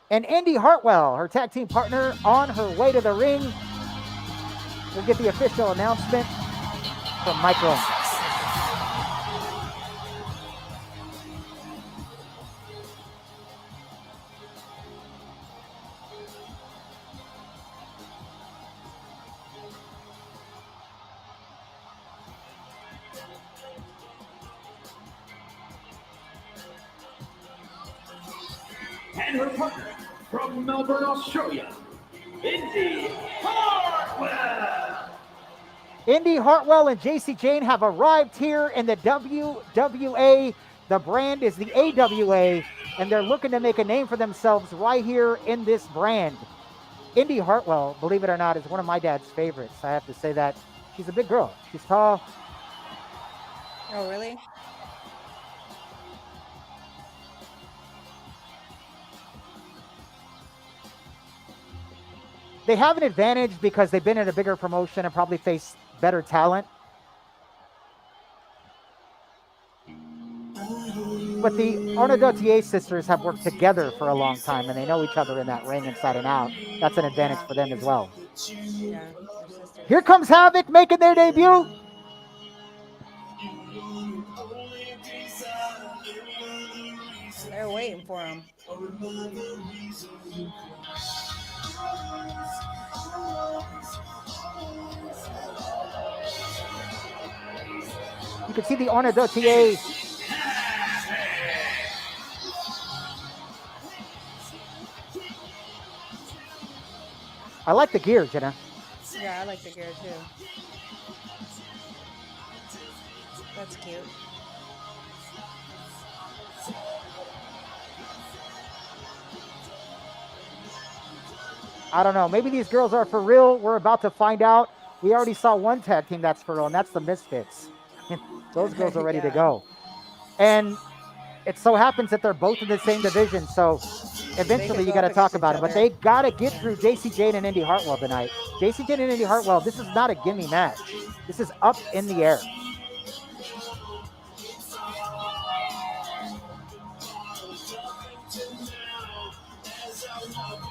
And Indy Hartwell, her tag team partner, on her way to the ring. We'll get the official announcement from Michael. And her partner from Melbourne, Australia, Indy Hartwell. Indy Hartwell and JC Jane have arrived here in the WWA. The brand is the AWA, and they're looking to make a name for themselves right here in this brand. Indy Hartwell, believe it or not, is one of my dad's favorites. I have to say that. She's a big girl. She's tall. Oh, really? They have an advantage because they've been in a bigger promotion and probably face better talent. But the Arnaud sisters have worked together for a long time, and they know each other in that ring inside and out. That's an advantage for them as well. Yeah, they're sisters. Here comes Havoc making their debut. They're waiting for him. You can see the Arnaud. I like the gear, Jenna. Yeah, I like the gear too. That's cute. I don't know. Maybe these girls are for real. We're about to find out. We already saw one tag team that's for real, and that's the Misfits. Those girls are ready to Yeah. go. And it so happens that they're both in the same division, so eventually you go got to up talk against about each it. But other. they got to get through JC Jane and Indy Hartwell tonight. JC Jane and Indy Hartwell, this is not a gimme match. This is up in the air.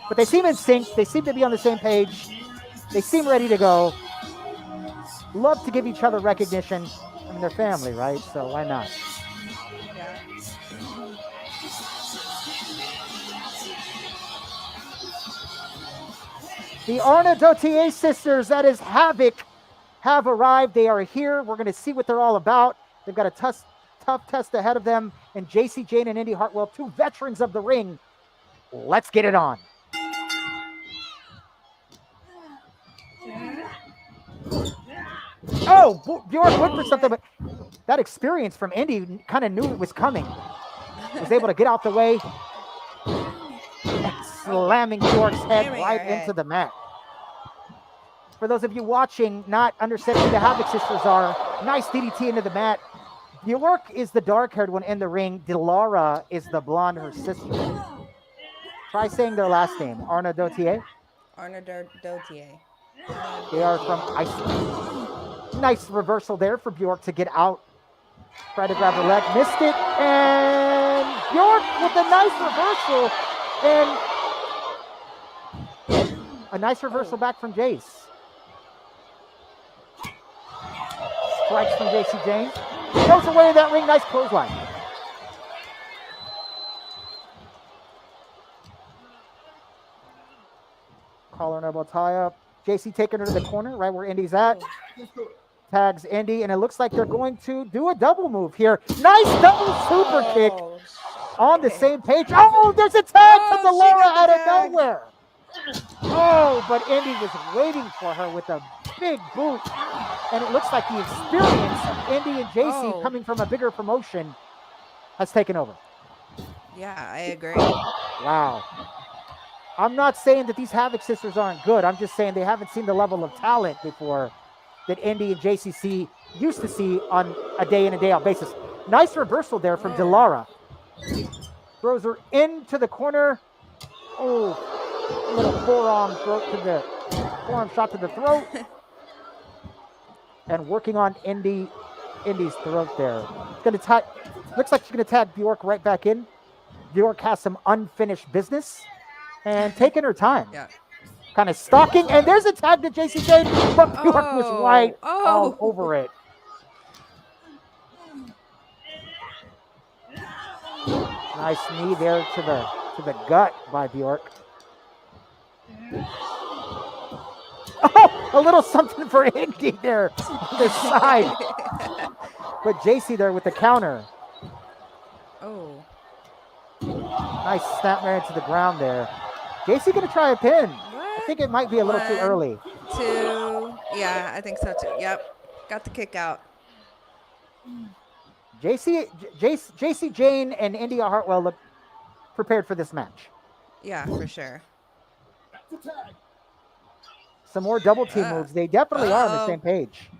But they seem in sync. They seem to be on the same page. They seem ready to go. Love to give each other recognition. I mean, they're family, right? So why not? Yeah. The Arnaud sisters, that is Havoc, have arrived. They are here. We're going to see what they're all about. They've got a tough test ahead of them. And JC Jane and Indy Hartwell, two veterans of the ring. Let's get it on. Oh, Bjork went for something, but that experience from Indy kind of knew it was coming. Was able to get out the way. And slamming Bjork's head right into the mat. For those of you watching, not understanding who the Havoc Sisters are, nice DDT into the mat. Bjork is the dark-haired one in the ring. Dilara is the blonde, her sister. Try saying their last name. Arna Dotier. Arna Dotier. They are from Iceland. Nice reversal there for Bjork to get out. Try to grab her leg. Missed it. And Bjork with a nice reversal. And a nice reversal back from Jace. Strikes from JC Jane. Goes away in that ring. Nice clothesline. Collar and elbow tie up. JC taking her to the corner, right where Indy's at. Tags Indy, and it looks like they're going to do a double move here. Nice double super kick on the same page. Oh, there's a tag from Dilara out of nowhere. Oh, but Indy was waiting for her with a big boot. And it looks like the experience of Indy and JC coming from a bigger promotion has taken over. Yeah, I agree. Wow. I'm not saying that these Havoc Sisters aren't good. I'm just saying they haven't seen the level of talent before that Indy and JCC used to see on a day in and day out basis. Nice reversal there from Dilara. Throws her into the corner. Oh, a little forearm shot to the throat. And working on Indy's throat there. Looks like she's gonna tag Bjork right back in. Bjork has some unfinished business and taking her time. Yeah. Kind of stalking, and there's a tag to JC Jane, but Bjork was right all over it. Nice knee there to the gut by Bjork. Oh, a little something for Indy there on the side. But JC there with the counter. Oh. Nice snapmare into the ground there. JC gonna try a pin. I think it might be a little too early. 2. Yeah, I think so too. Yep. Got the kick out. JC Jane and India Hartwell look prepared for this match. Yeah, for sure. Some more double team moves. They definitely are on the same page.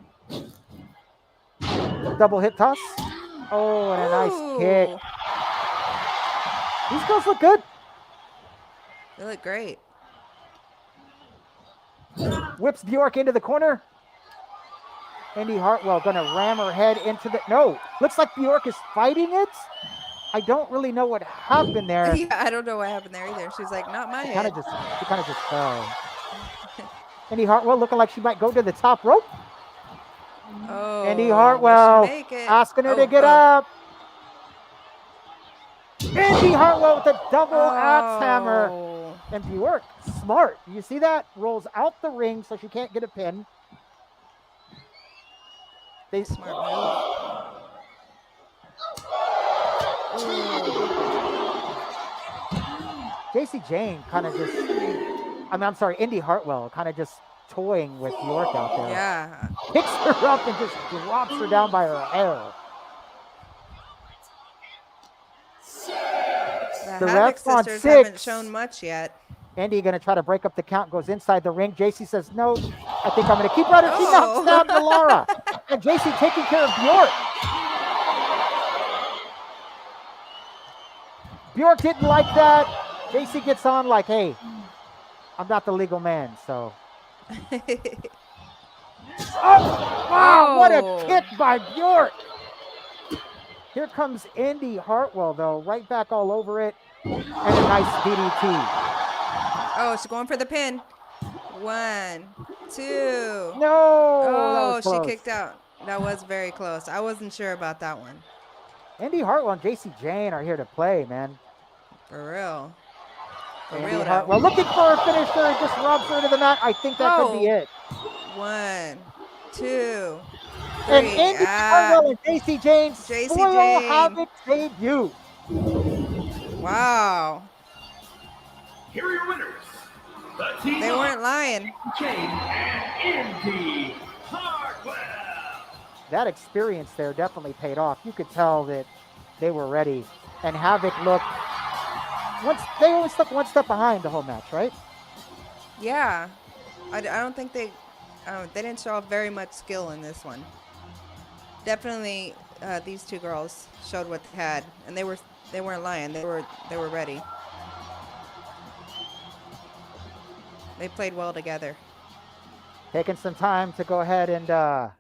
Double hip toss. Oh, and a nice kick. These girls look good. They look great. Whips Bjork into the corner. Indy Hartwell gonna ram her head into the... No, looks like Bjork is fighting it. I don't really know what happened there. Yeah, I don't know what happened there either. She's like, not my head. She kind of just fell. Indy Hartwell looking like she might go to the top rope. Oh, Indy Hartwell asking her to get up. Indy Hartwell with a double axe hammer. And Bjork, smart. You see that? Rolls out the ring so she can't get a pin. Smart move. JC Jane kind of just, I'm sorry, Indy Hartwell kind of just toying with Bjork out there. Yeah. Picks her up and just drops her down by her hair. The Havoc Sisters haven't shown much yet. Indy gonna try to break up the count, goes inside the ring. JC says, no, I think I'm gonna keep running. She knocks down Dilara. And JC taking care of Bjork. Bjork didn't like that. JC gets on like, hey, I'm not the legal man, so. Oh, wow, what a kick by Bjork. Here comes Indy Hartwell, though, right back all over it. And a nice DDT. Oh, she's going for the pin. 1, 2. No. Oh, she kicked out. That was very close. I wasn't sure about that one. Indy Hartwell and JC Jane are here to play, man. For real. Indy Hartwell looking for a finisher and just rubs her into the mat. I think that could be it. 1, 2, And 3. Indy Hartwell and JC Jane's JC Spoil Jane. Havoc debut. Wow. Here are your winners. The team They of weren't lying. Jane and Indy Hartwell. That experience there definitely paid off. You could tell that they were ready. And Havoc looked they always look one step behind the whole match, right? Yeah. I don't think they didn't show off very much skill in this one. Definitely, these two girls showed what they had, and they weren't lying. They were ready. They played well together. Taking some time to go ahead and all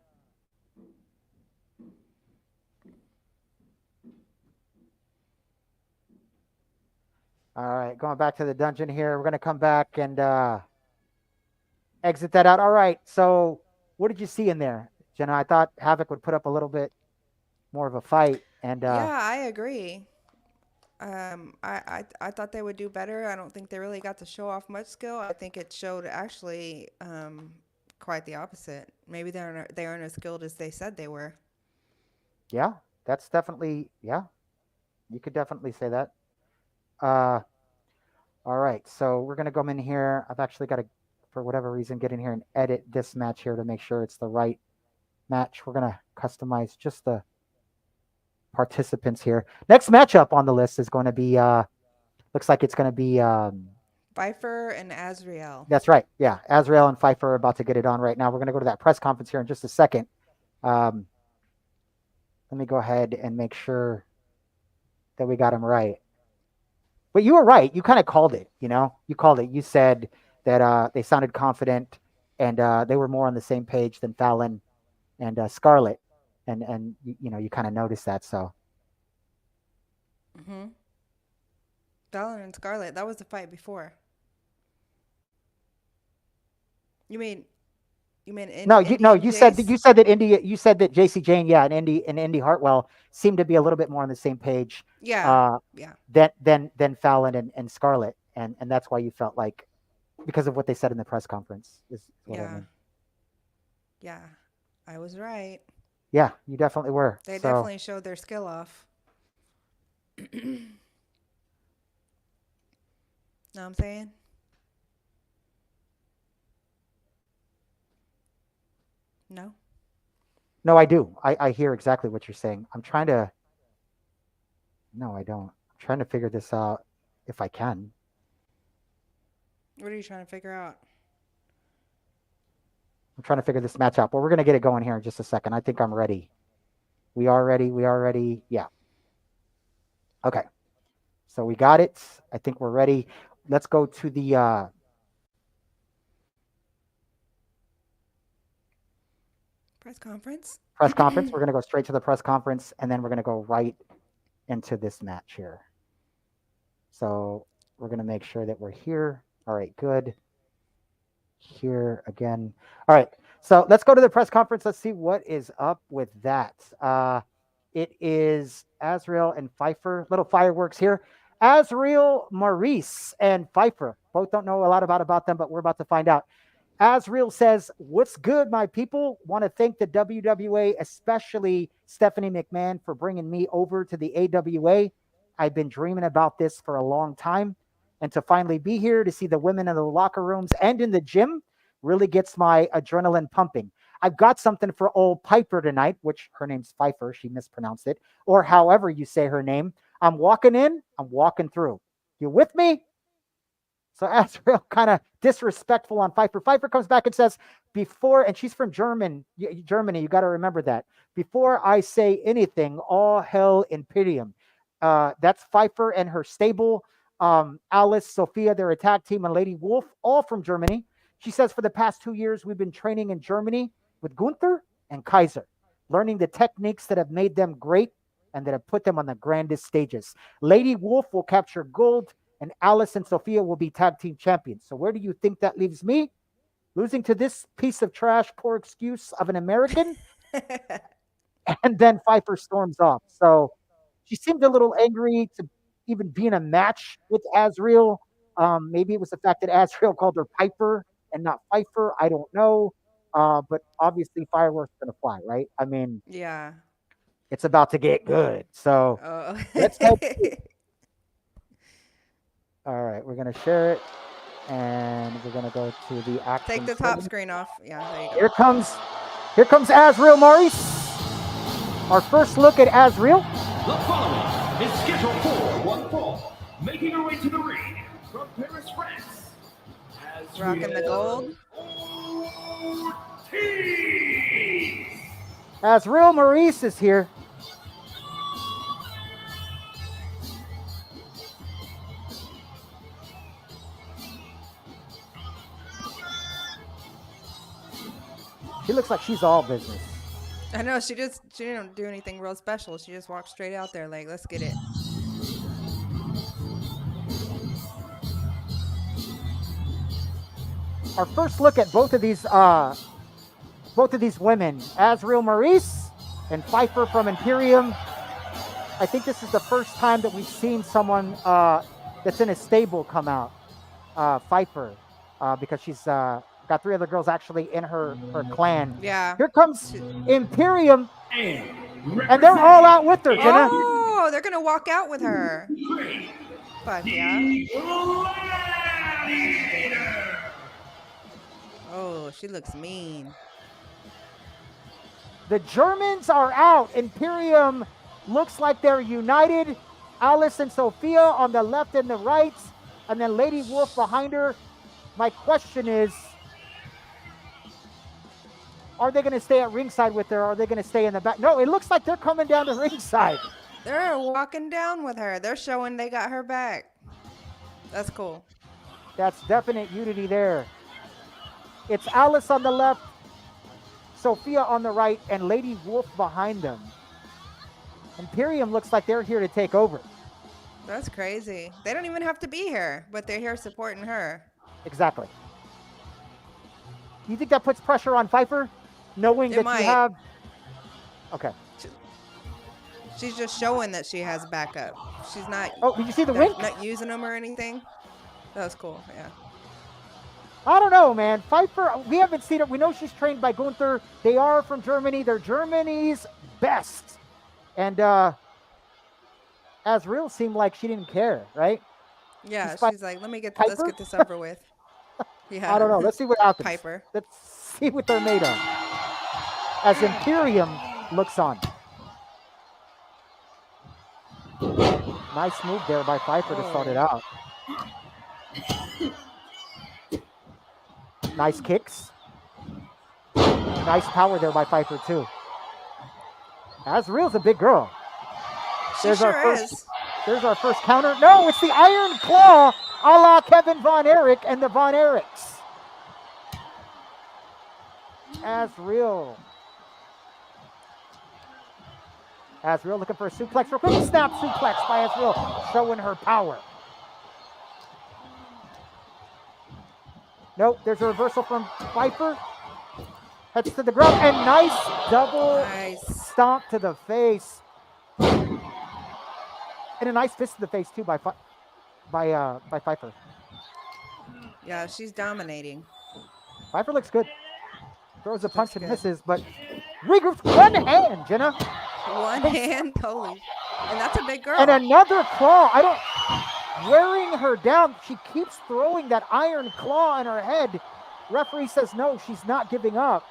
right, going back to the dungeon here. We're going to come back and exit that out. All right. So, what did you see in there, Jenna? I thought Havoc would put up a little bit more of a fight, and Yeah, I agree. I thought they would do better. I don't think they really got to show off much skill. I think it showed actually quite the opposite. Maybe they aren't as skilled as they said they were. yeah, that's definitely you could definitely say that. Uh, all right, so we're gonna come in here. I've actually got to, for whatever reason, get in here and edit this match here to make sure it's the right match. We're gonna customize just the participants here. Next matchup on the list is going to be looks like it's going to be Pfeiffer and Azriel. that's right. Yeah, Azrael and Pfeiffer are about to get it on right now. We're going to go to that press conference here in just a second. Um, let me go ahead and make sure that we got them right. But you were right. You kind of called it. You called it. You said that they sounded confident and they were more on the same page than Fallon and Scarlett, and you kind of noticed that. So Mm-hmm. Fallon and Scarlett. That was the fight before. You mean no, Indy and you Jace? said that you said that JC Jane, yeah, and Indy Hartwell seemed to be a little bit more on the same page Yeah, uh, yeah, than Fallon and Scarlett, and that's why you felt like because of what they said in the press conference is what I yeah, mean. yeah. I was right. Yeah, you definitely were. They So definitely showed their skill off. Know what I'm saying? No? no, I do. I hear exactly what you're saying. I'm trying to. No, I don't. I'm trying to figure this out if I can. What are you trying to figure out? I'm trying to figure this match out, but we're gonna get it going here in just a second. I think I'm ready. We are ready. We are ready. Yeah. Okay. So we got it. I think we're ready. Let's go to the Press conference? press conference. We're going to go straight to the press conference, and then we're going to go right into this match here. So we're going to make sure that we're here. All right, good. Here again. All right. So let's go to the press conference. Let's see what is up with that. It is Azrael and Pfeiffer. Little fireworks here. Azrael, Maurice, and Pfeiffer. Both don't know a lot about them, but we're about to find out. Azrael says, "What's good, my people? Want to thank the WWA, especially Stephanie McMahon, for bringing me over to the AWA. I've been dreaming about this for a long time. And to finally be here to see the women in the locker rooms and in the gym really gets my adrenaline pumping. I've got something for old Piper tonight," which her name's Pfeiffer. She mispronounced it, or however you say her name. "I'm walking in, I'm walking through. You with me?" So Azrael kind of disrespectful on Pfeiffer. Pfeiffer comes back and says, "Before," and she's from Germany. You got to remember that. "Before I say anything, all hell Imperium." That's Pfeiffer and her stable. Alice, Sophia, their attack team, and Lady Wolf, all from Germany. She says, "For the past 2 years, we've been training in Germany with Gunther and Kaiser, learning the techniques that have made them great and that have put them on the grandest stages. Lady Wolf will capture gold, and Alice and Sophia will be tag team champions. So where do you think that leaves me? Losing to this piece of trash, poor excuse of an American?" And then Pfeiffer storms off. So she seemed a little angry to even be in a match with Azrael. Maybe it was the fact that Azrael called her Piper and not Pfeiffer. I don't know. But obviously, fireworks gonna fly, right? I mean, Yeah. it's about to get good. So Oh. let's head. All right, we're gonna share it, and we're gonna go to the Take action the top segment. screen off. Yeah, there you Here go. comes, here comes Azriel Maurice. Our first look at Azriel. The following is scheduled for one fall. Making her way to the ring from Paris, France. Rocking the gold. Ortiz. Azriel Maurice is here. She looks like she's all business. I know she didn't do anything real special. She just walked straight out there like, let's get it. Our first look at both of these women, Azriel Maurice and Pfeiffer from Imperium. I think this is the first time that we've seen someone that's in a stable come out. Pfeiffer, because she's got three other girls actually in her clan. Yeah. Here comes Imperium, And and they're all out with her, Jenna. Oh, they're gonna walk out with her. Fuck yeah. Gladiator. Oh, she looks mean. The Germans are out. Imperium looks like they're united. Alice and Sophia on the left and the right, and then Lady Wolf behind her. My question is, are they going to stay at ringside with her, or are they going to stay in the back? No, it looks like they're coming down to ringside. They're walking down with her. They're showing they got her back. That's cool. That's definite unity there. It's Alice on the left, Sophia on the right, and Lady Wolf behind them. Imperium looks like they're here to take over. That's crazy. They don't even have to be here, but they're here supporting her. Exactly. You think that puts pressure on Pfeiffer, knowing It that might. you have? Okay. She's just showing that she has backup. She's not. Oh, did you see the they're wink? not using them or anything. That was cool. Yeah. I don't know, man. Pfeiffer, we haven't seen her. We know she's trained by Gunther. They are from Germany. They're Germany's best. And Azriel seemed like she didn't care, right? Yeah. She's She's like, let's Piper? get this over with. Yeah. I don't know. Let's see what happens. Piper. Let's see what they're made of. As Imperium looks on. Nice move there by Pfeiffer to start it out. Nice kicks. Nice power there by Pfeiffer too. Azriel's a big girl. She There's our sure first- is. There's our first counter. No, it's the Iron Claw a la Kevin Von Erich and the Von Erichs. Azriel. Azriel looking for a suplex. Real quick snap suplex by Azriel, showing her power. Nope, there's a reversal from Pfeiffer. Heads to the ground, and nice double Nice. stomp to the face. And a nice fist to the face too by Pfeiffer. Yeah, she's dominating. Pfeiffer looks good. Throws a punch and good. misses, but regroups one hand, Jenna. One hand, holy. And that's a big girl. And another claw. Wearing her down. She keeps throwing that iron claw in her head. Referee says no, she's not giving up.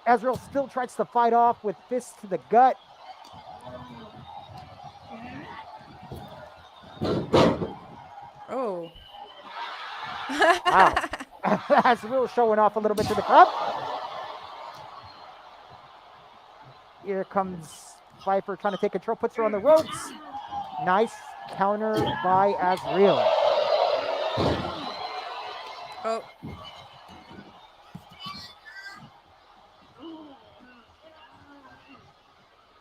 Azriel still tries to fight off with fists to the gut. Oh. Wow. Azriel showing off a little bit to the crowd. Here comes Pfeiffer trying to take control, puts her on the ropes. Nice counter by Azriel. Oh.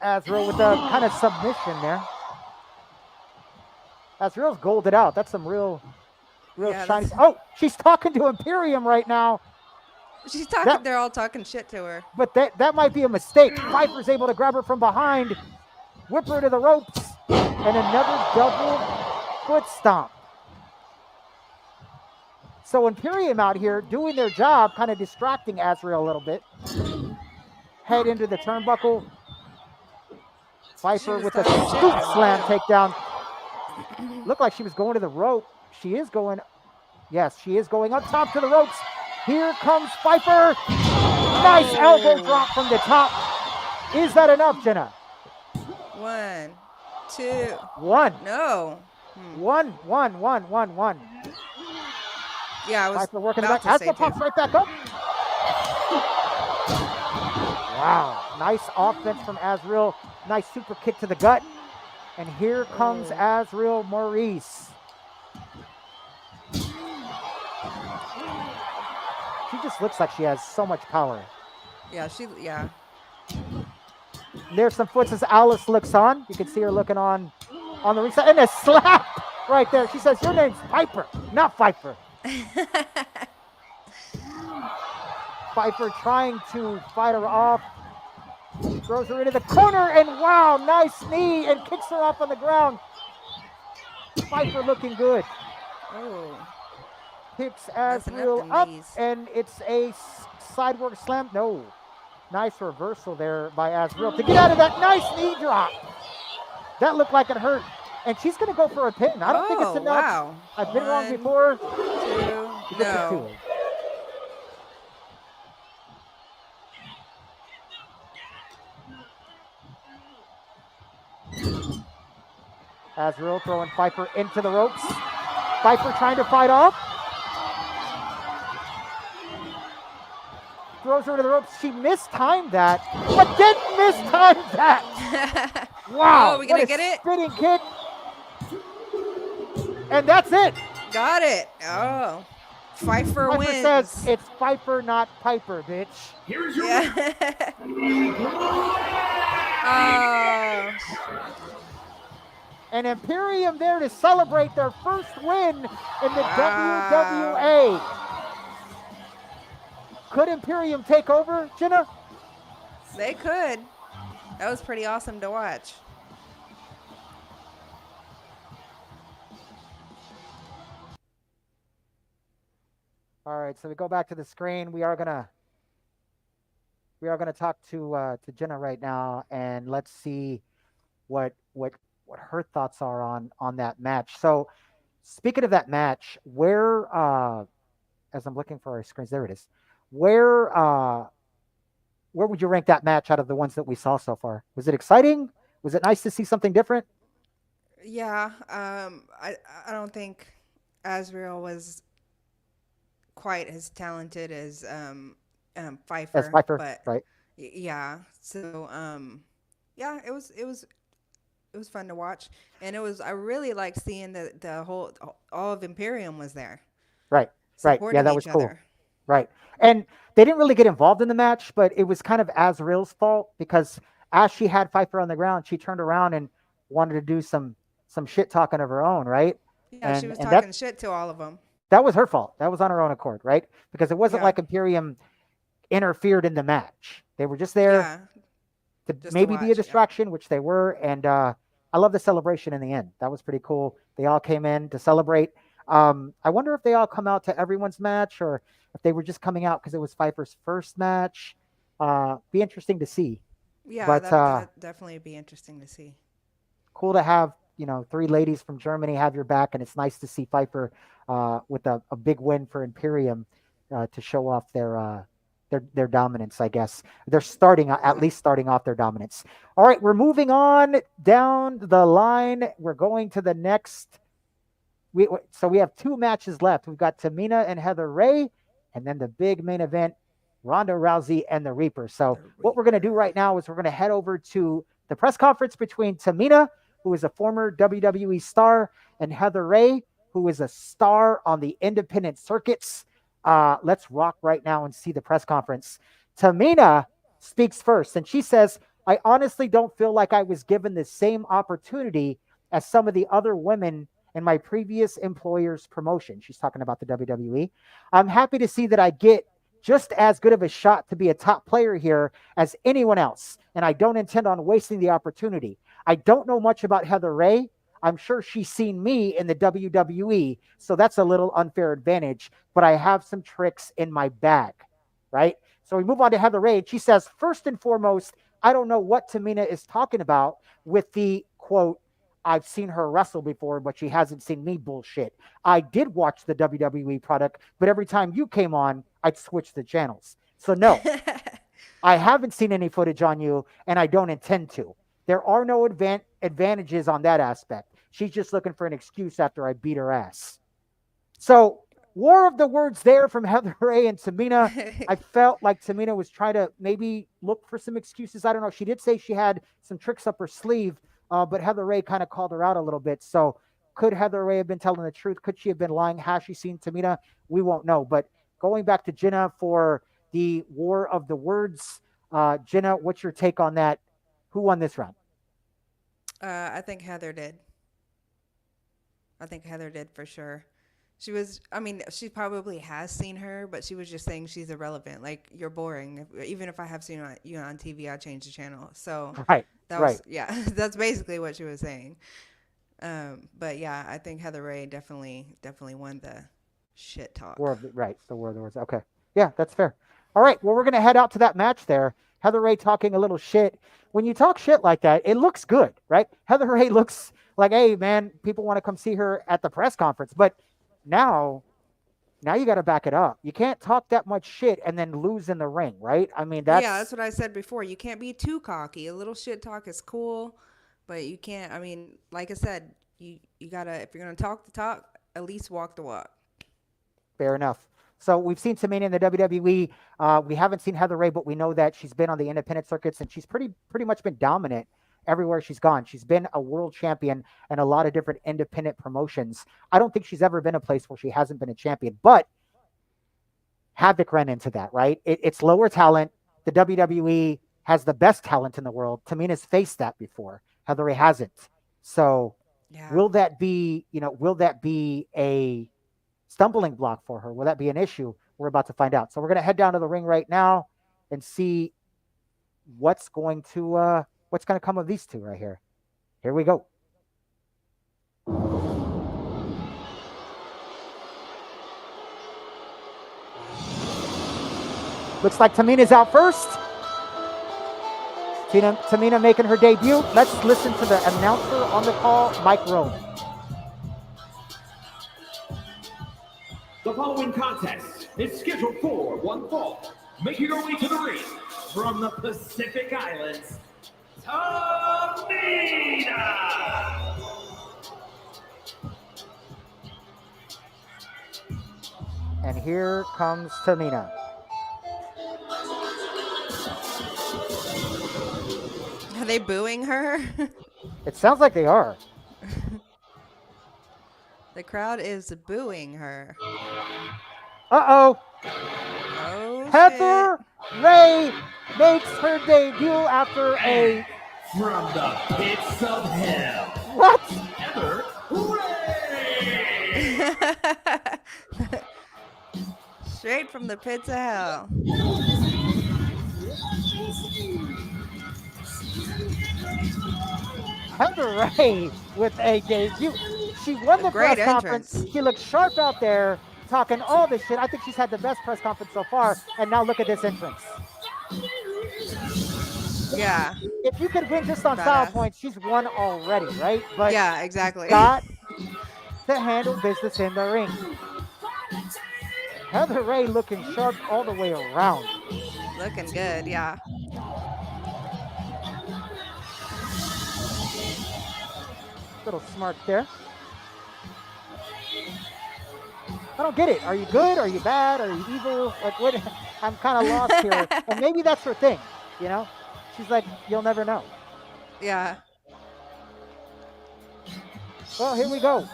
Azriel with a kind of submission there. Azriel's golded out. That's some real Yeah, shiny. that's- Oh, she's talking to Imperium right now, She's talking. That- They're all talking shit to her. but that might be a mistake. Pfeiffer's able to grab her from behind, whip her to the ropes, and another double foot stomp. So Imperium out here doing their job, kind of distracting Azrael a little bit. Head into the turnbuckle. She Viper was with a talking shit to scoop him, slam too. takedown. Looked like she was going to the rope. She is going. Yes, she is going up top to the ropes. Here comes Viper. Nice elbow Oh. drop from the top. Is that enough, Jenna? 1, 2. One. No. One. Yeah, I was Viper working the about back. to say Azrael 2. pops right back up. Wow. Nice offense from Azrael. Nice super kick to the gut. And here comes Oh. Azrael Maurice. She just looks like she has so much power. Yeah. There's some foots as Alice looks on. You can see her looking on the ring side. And a slap right there. She says, your name's Piper, not Pfeiffer. Pfeiffer trying to fight her off. Throws her into the corner, and wow, nice knee, and kicks her off on the ground. Pfeiffer looking good. Oh. Picks Messing Azrael up them up, knees. and it's a sideward slam. No. Nice reversal there by Azrael to get out of that nice knee drop. That looked like it hurt. And she's going to go for a pin. I don't think it's enough. Wow. I've been wrong 1, before. 2. She gets it No. too. Azrael throwing Pfeiffer into the ropes. Pfeiffer trying to fight off. Throws her into the ropes. She mistimed that, but didn't mistime that. Wow. Oh, we gonna what a get it? spinning kick. And that's it. Got it. Oh. Pfeiffer Pfeiffer wins. says it's Pfeiffer, not Piper, bitch. Here's your Yeah. Oh. And Imperium there to celebrate their first win in the Wow. WWA. Could Imperium take over, Jenna? They could. That was pretty awesome to watch. All right, so we go back to the screen. We are gonna talk to Jenna right now, and let's see what her thoughts are on that match. So, speaking of that match, where as I'm looking for our screens, there it is. Where would you rank that match out of the ones that we saw so far? Was it exciting? Was it nice to see something different? Yeah. I don't think Azrael was quite as talented as Pfeiffer. As Pfeiffer, but right? yeah. So yeah, it was fun to watch, and I really liked seeing the whole all of Imperium was there. Right. Right. Supporting Yeah, that each was cool. other. Right. And they didn't really get involved in the match, but it was kind of Azrael's fault because as she had Pfeiffer on the ground, she turned around and wanted to do some shit talking of her own, right? Yeah, she And was and talking shit to all of them. that was her fault. That was on her own accord, right? Because it wasn't Yeah. like Imperium interfered in the match. They were just there Yeah, to just to maybe be a watch, yeah. distraction, which they were. And I love the celebration in the end. That was pretty cool. They all came in to celebrate. I wonder if they all come out to everyone's match or if they were just coming out because it was Pfeiffer's first match. Be interesting to see. Yeah, But that definitely be interesting to see. cool to have, three ladies from Germany have your back, and it's nice to see Pfeiffer with a big win for Imperium to show off their dominance. I guess they're at least starting off their dominance. All right, we're moving on down the line. We're going to the next. So we have two matches left. We've got Tamina and Heather Ray, and then the big main event, Ronda Rousey and the Reaper. So what we're going to do right now is we're going to head over to the press conference between Tamina, who is a former WWE star, and Heather Ray, who is a star on the independent circuits. Let's rock right now and see the press conference. Tamina speaks first, and she says, I honestly don't feel like I was given the same opportunity as some of the other women in my previous employer's promotion. She's talking about the WWE. I'm happy to see that I get just as good of a shot to be a top player here as anyone else, and I don't intend on wasting the opportunity. I don't know much about Heather Ray. I'm sure she's seen me in the WWE, so that's a little unfair advantage, but I have some tricks in my bag, right? So we move on to Heather Rae. She says, first and foremost, I don't know what Tamina is talking about with the quote, I've seen her wrestle before, but she hasn't seen me bullshit. I did watch the WWE product, but every time you came on, I'd switch the channels. So no, I haven't seen any footage on you, and I don't intend to. There are no advantages on that aspect. She's just looking for an excuse after I beat her ass. So, war of the words there from Heather Rae and Tamina. I felt like Tamina was trying to maybe look for some excuses. I don't know. She did say she had some tricks up her sleeve, but Heather Rae kind of called her out a little bit. So, could Heather Rae have been telling the truth? Could she have been lying? Has she seen Tamina? We won't know. But going back to Jenna for the war of the words, Jenna, what's your take on that? Who won this round? I think Heather did. I think Heather did for sure. She was, I mean, she probably has seen her, but she was just saying she's irrelevant. Like, you're boring. Even if I have seen you on TV, I change the channel. So Right, that right. was, yeah, that's basically what she was saying. But yeah, I think Heather Rae definitely won the shit talk. Right, the war of the words. Okay. Yeah, that's fair. All right. Well, we're going to head out to that match there. Heather Rae talking a little shit. When you talk shit like that, it looks good, right? Heather Rae looks like, hey, man, people want to come see her at the press conference. But now you got to back it up. You can't talk that much shit and then lose in the ring, right? I mean, Yeah, that's that's what I said before. You can't be too cocky. A little shit talk is cool, but you can't. I mean, like I said, you gotta, if you're gonna talk the talk, at least walk the walk. fair enough. So we've seen Tamina in the WWE. We haven't seen Heather Rae, but we know that she's been on the independent circuits and she's pretty much been dominant everywhere she's gone. She's been a world champion in a lot of different independent promotions. I don't think she's ever been a place where she hasn't been a champion, but Havoc ran into that, right? It's lower talent. The WWE has the best talent in the world. Tamina's faced that before. Heather Rae hasn't. So Yeah. will that be a stumbling block for her? Will that be an issue? We're about to find out. So we're going to head down to the ring right now and see what's going to come of these two right here. Here we go. Looks like Tamina's out first. Tamina making her debut. Let's listen to the announcer on the call, Mike Rowe. The following contest is scheduled for one fall. Making her way to the ring from the Pacific Islands, Tamina! And here comes Tamina. Are they booing her? It sounds like they are. The crowd is booing her. Uh-oh. Oh, Heather Rae makes her debut after a... From the pits of hell, What? Heather Rae! shit. Straight from the pits of hell. Heather Rae with a debut. She won the Great press conference. entrance. She looked sharp out there talking all this shit. I think she's had the best press conference so far. And now look at this entrance. Yeah. If you could win just on style Badass. points, she's won already, right? But Yeah, exactly. got to handle business in the ring. Heather Rae looking sharp all the way around. Looking good, yeah. Little smart there. I don't get it. Are you good? Are you bad? Are you evil? Like what? I'm kind of lost here. And maybe that's her thing, you know? She's like, you'll never know. Yeah. Well, here we go.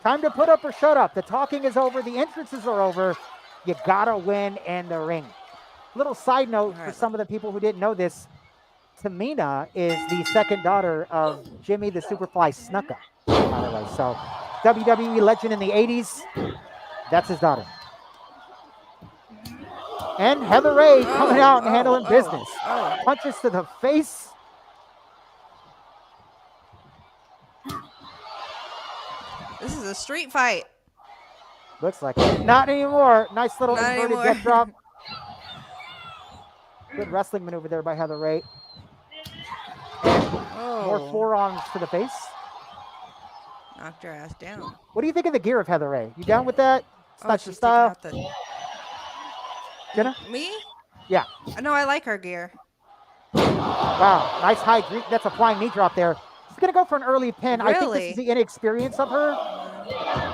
Time to put up or shut up. The talking is over. The entrances are over. You gotta win in the ring. Little side note for some of the people who didn't know this. Tamina is the second daughter of Jimmy the Superfly Snuka, by the way. So WWE legend in the 80s. That's his daughter. And Heather Rae coming out and handling business. Punches to the face. a street fight. Looks like it. Not anymore. Nice little Not inverted anymore. death drop. Good wrestling maneuver there by Heather Ray. More Oh, forearms to the face. knocked her ass down. What do you think of the gear of Heather Ray? You down with that? It's Oh, not your she's taking style. out the. Jenna? Me? Yeah. No, I like her gear. Wow. Nice high. That's a flying knee drop there. She's going to go for an early pin. I think this is Really? the inexperience of her.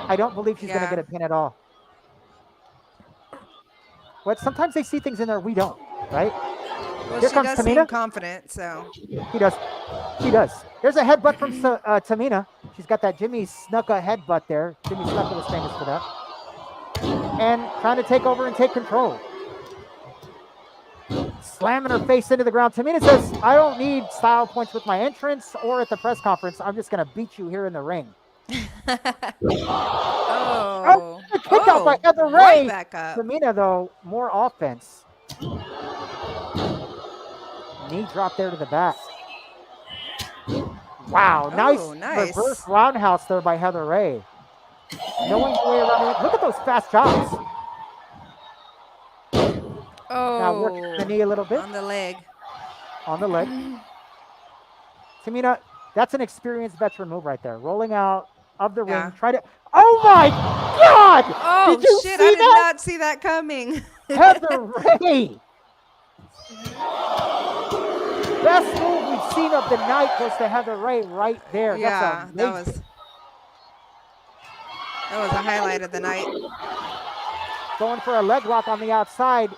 I don't believe she's going to Yeah. get a pin at all. But sometimes they see things in there we don't, right? Well, Here she comes does Tamina. seem confident, so. She does. She does. There's a headbutt from Tamina. She's got that Jimmy Snuka headbutt there. Jimmy Snuka was famous for that. And trying to take over and take control. Slamming her face into the ground. Tamina says, I don't need style points with my entrance or at the press conference. I'm just going to beat you here in the ring. Oh. A kick out by Heather Ray. Right back up. Tamina, though, more offense. Knee drop there to the back. Wow, nice, nice. reverse roundhouse there by Heather Ray. Knowing the way around it. Look at those fast chops. Now work the Oh. knee a little bit On the leg. on the leg. Tamina, that's an experienced veteran move right there. Rolling out of the Yeah. ring. Try to. Oh my God! Oh, Did you shit. see I did that? not see that coming. Heather Ray. Best move we've seen of the night goes to Heather Ray right there. Yeah, That's that amazing. was a highlight of the night. Going for a leg lock on the outside.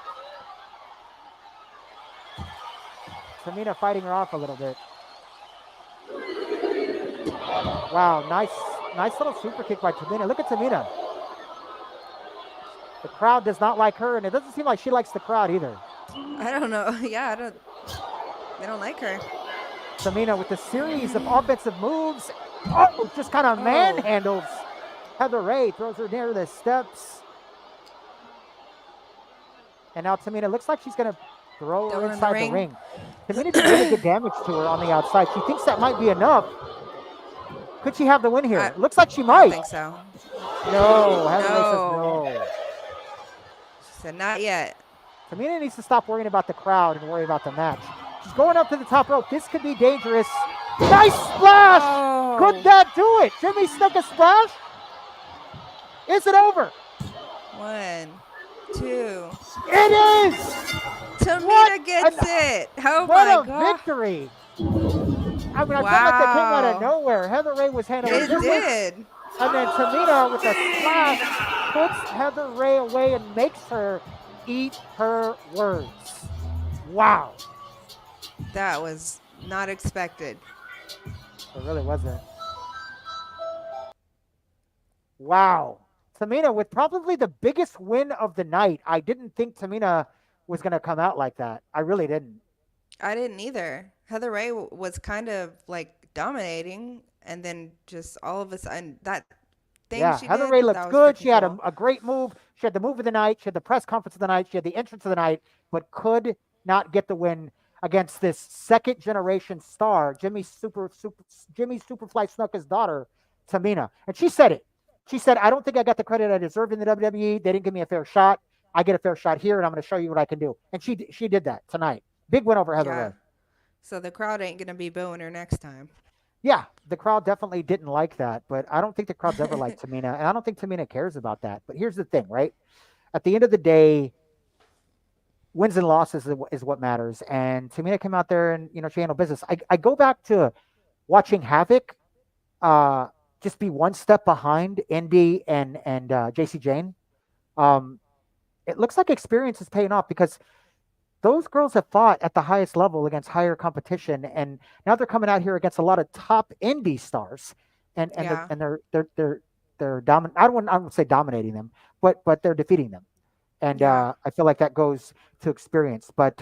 Tamina fighting her off a little bit. Wow, nice little super kick by Tamina. Look at Tamina. The crowd does not like her, and it doesn't seem like she likes the crowd either. I don't know. Yeah, they don't like her. Tamina with a series of offensive moves. Oh, just kind of manhandles Heather Ray, throws her near the steps. And now Tamina looks like she's going to throw her inside the ring. Tamina did really good damage to her on the outside. She thinks that might be enough. Could she have the win here? Looks like she I might. don't think so. No, Heather Ray says no. She said not yet. Tamina needs to stop worrying about the crowd and worry about the match. She's going up to the top rope. This could be dangerous. Nice splash! Oh. Could that do it? Jimmy snuck a splash? Is it over? 1, 2. It is! Tamina gets it. Oh What my a God. victory! I mean, I felt like that came out of Wow. nowhere. Heather Ray was handling It business. did. And then Tamina with a splash puts Heather Ray away and makes her eat her words. Wow. That was not expected. It really wasn't. Wow. Tamina with probably the biggest win of the night. I didn't think Tamina was going to come out like that. I really didn't. I didn't either. Heather Ray was kind of like dominating, and then just all of a sudden that thing Yeah, she Heather did, Ray that looked was good. freaking She had cool. a great move. She had the move of the night. She had the press conference of the night. She had the entrance of the night, but could not get the win against this second generation star, Jimmy Superfly Snuka's daughter, Tamina. And she said it. She said, I don't think I got the credit I deserved in the WWE. They didn't give me a fair shot. I get a fair shot here, and I'm going to show you what I can do. And she did that tonight. Big win over Heather Ray. So the crowd ain't gonna be booing her next time. Yeah, the crowd definitely didn't like that, but I don't think the crowd's ever liked Tamina, and I don't think Tamina cares about that. But here's the thing, right? At the end of the day, wins and losses is what matters. And Tamina came out there and, she handled business. I go back to watching Havoc just be one step behind Indy and JC Jane. It looks like experience is paying off because those girls have fought at the highest level against higher competition, and now they're coming out here against a lot of top indie stars, and they're dominant. I wouldn't say dominating them, but they're defeating them, and I feel like that goes to experience. But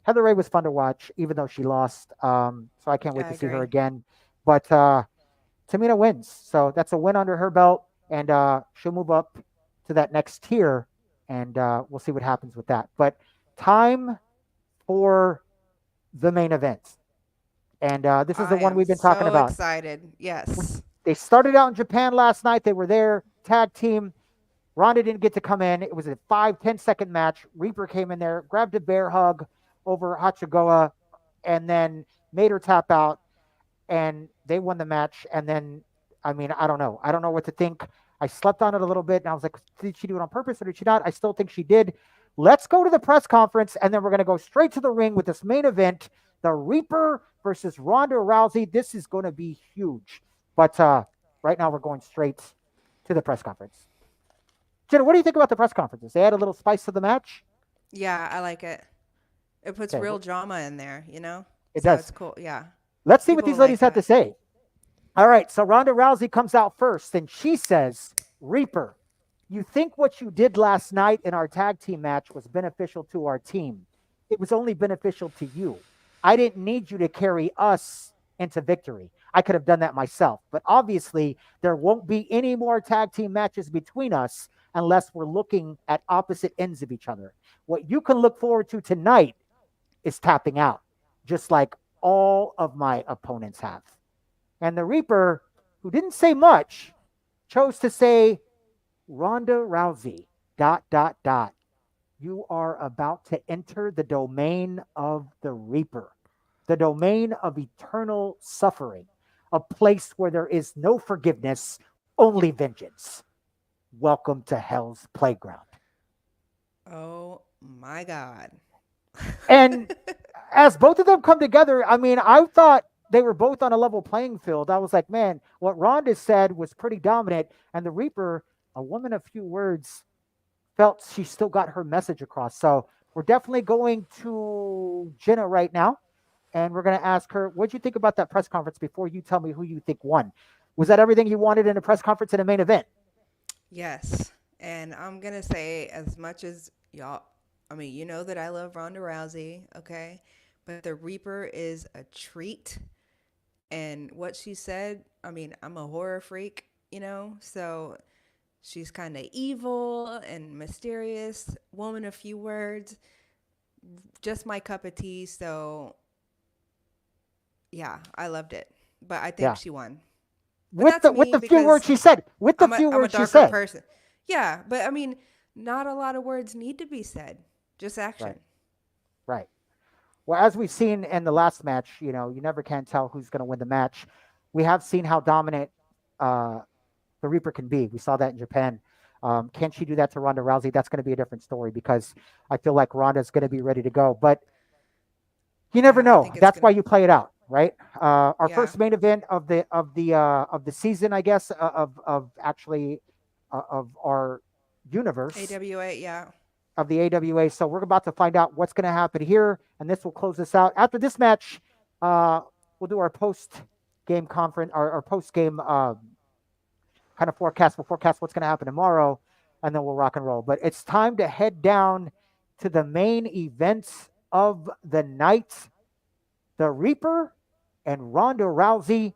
Heather Ray was fun to watch, even though she lost. So I can't wait to see her again. But Tamina wins, so that's a win under her belt, and she'll move up to that next tier, and we'll see what happens with that. But time for the main event. And this is the one we've been talking about. Excited. Yes. They started out in Japan last night. They were there, tag team. Ronda didn't get to come in. It was a 5-10 second match. Reaper came in there, grabbed a bear hug over Hachigoa, and then made her tap out. And they won the match. And then, I mean, I don't know. I don't know what to think. I slept on it a little bit, and I was like, did she do it on purpose or did she not? I still think she did. Let's go to the press conference, and then we're going to go straight to the ring with this main event, the Reaper versus Ronda Rousey. This is going to be huge. But right now, we're going straight to the press conference. Jenna, what do you think about the press conferences? They add a little spice to the match. Yeah, I like it. It puts Okay. real drama in there, you know? It So does. it's cool. Yeah. Let's see what People these ladies like have to that. say. All right, so Ronda Rousey comes out first, and she says, Reaper, you think what you did last night in our tag team match was beneficial to our team. It was only beneficial to you. I didn't need you to carry us into victory. I could have done that myself. But obviously, there won't be any more tag team matches between us unless we're looking at opposite ends of each other. What you can look forward to tonight is tapping out, just like all of my opponents have. And the Reaper, who didn't say much, chose to say, Ronda Rousey, ... You are about to enter the domain of the Reaper, the domain of eternal suffering, a place where there is no forgiveness, only vengeance. Welcome to Hell's Playground. Oh my God. And as both of them come together, I mean, I thought they were both on a level playing field. I was like, man, what Ronda said was pretty dominant. And the Reaper, a woman of few words, felt she still got her message across. So we're definitely going to Jenna right now. And we're going to ask her, what'd you think about that press conference before you tell me who you think won? Was that everything you wanted in a press conference in a main event? Yes. And I'm going to say, as much as y'all, I mean, you know that I love Ronda Rousey, okay? But the Reaper is a treat. And what she said, I mean, I'm a horror freak, you know? So she's kind of evil and mysterious, woman of few words, just my cup of tea. So, yeah, I loved it. But I think Yeah. she won. But that's With me the few words because she said. With the I'm few a words she darker said. person. Yeah, but I mean, not a lot of words need to be said. Just action. Right. Right. Well, as we've seen in the last match, you know, you never can tell who's going to win the match. We have seen how dominant the Reaper can be. We saw that in Japan. Can she do that to Ronda Rousey? That's going to be a different story because I feel like Ronda's going to be ready to go. But you never Yeah, I know. think it's That's why gonna. you play it out, right? Our Yeah, first main event of the season, I guess, of actually of our universe AWA. Yeah. of the AWA. So we're about to find out what's going to happen here, and this will close this out. After this match, uh, we'll do our post game conference, our post game kind of forecast. We'll forecast what's going to happen tomorrow, and then we'll rock and roll. But it's time to head down to the main events of the night. The Reaper and Ronda Rousey.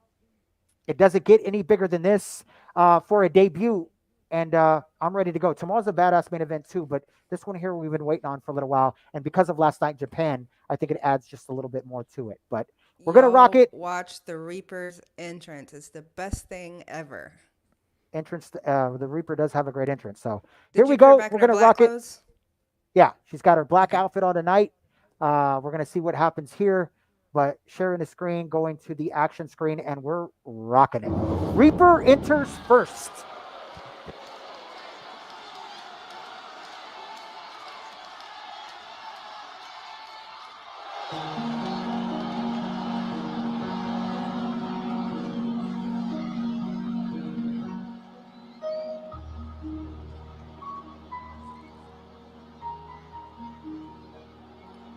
It doesn't get any bigger than this for a debut. And I'm ready to go. Tomorrow's a badass main event too, but this one here we've been waiting on for a little while. And because of last night in Japan, I think it adds just a little bit more to it. But we're going to rock Yo, it. watch the Reaper's entrance. It's the best thing ever. Entrance, the Reaper does have a great entrance. So here Did we you put her go. back We're in her going to black rock it. clothes? Yeah, she's got her black Okay. outfit on tonight. We're going to see what happens here. But sharing the screen, going to the action screen, and we're rocking it. Reaper enters first.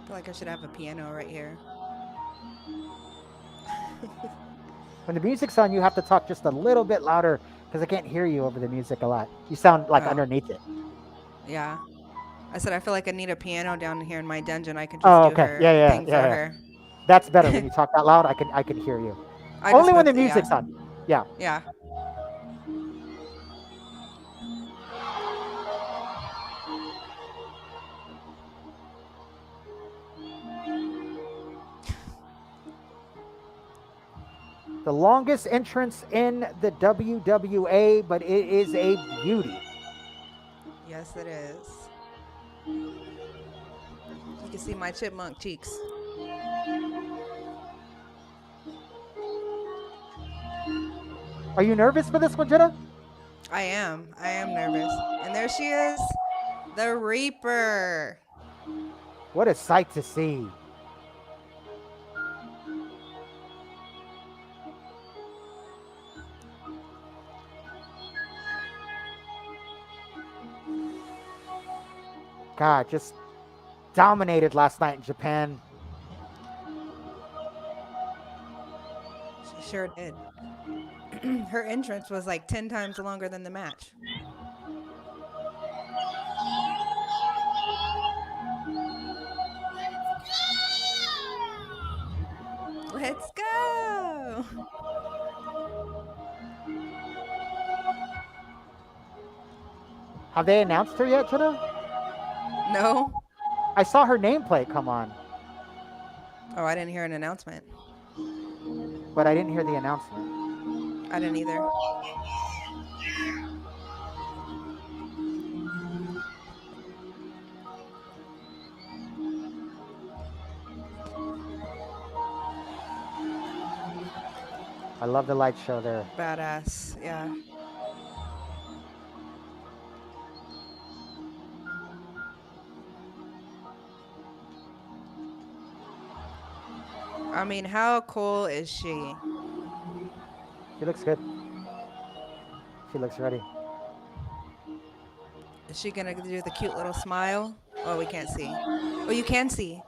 I feel like I should have a piano right here. When the music's on, you have to talk just a little bit louder because I can't hear you over the music a lot. You sound like Oh, underneath it. yeah. I said I feel like I need a piano down here in my dungeon. I can just Oh, do okay. her Yeah, yeah, thing yeah, for yeah. her. That's better when you talk that loud. I can hear you. I just Only when moved. the Yeah, music's on. Yeah. yeah. The longest entrance in the WWA, but it is a beauty. Yes, it is. You can see my chipmunk cheeks. Are you nervous for this one, Jenna? I am. I am nervous. And there she is, the Reaper. What a sight to see. God, just dominated last night in Japan. She sure did. Her entrance was like 10 times longer than the match. Let's go. Have they announced her yet, Jenna? No. I saw her nameplate come on, Oh, I didn't hear an announcement. but I didn't hear the announcement. I didn't either. I love the light show there. Badass. Yeah. I mean, how cool is she? She looks good. She looks ready. Is she gonna do the cute little smile? Oh, we can't see. Oh, you can see.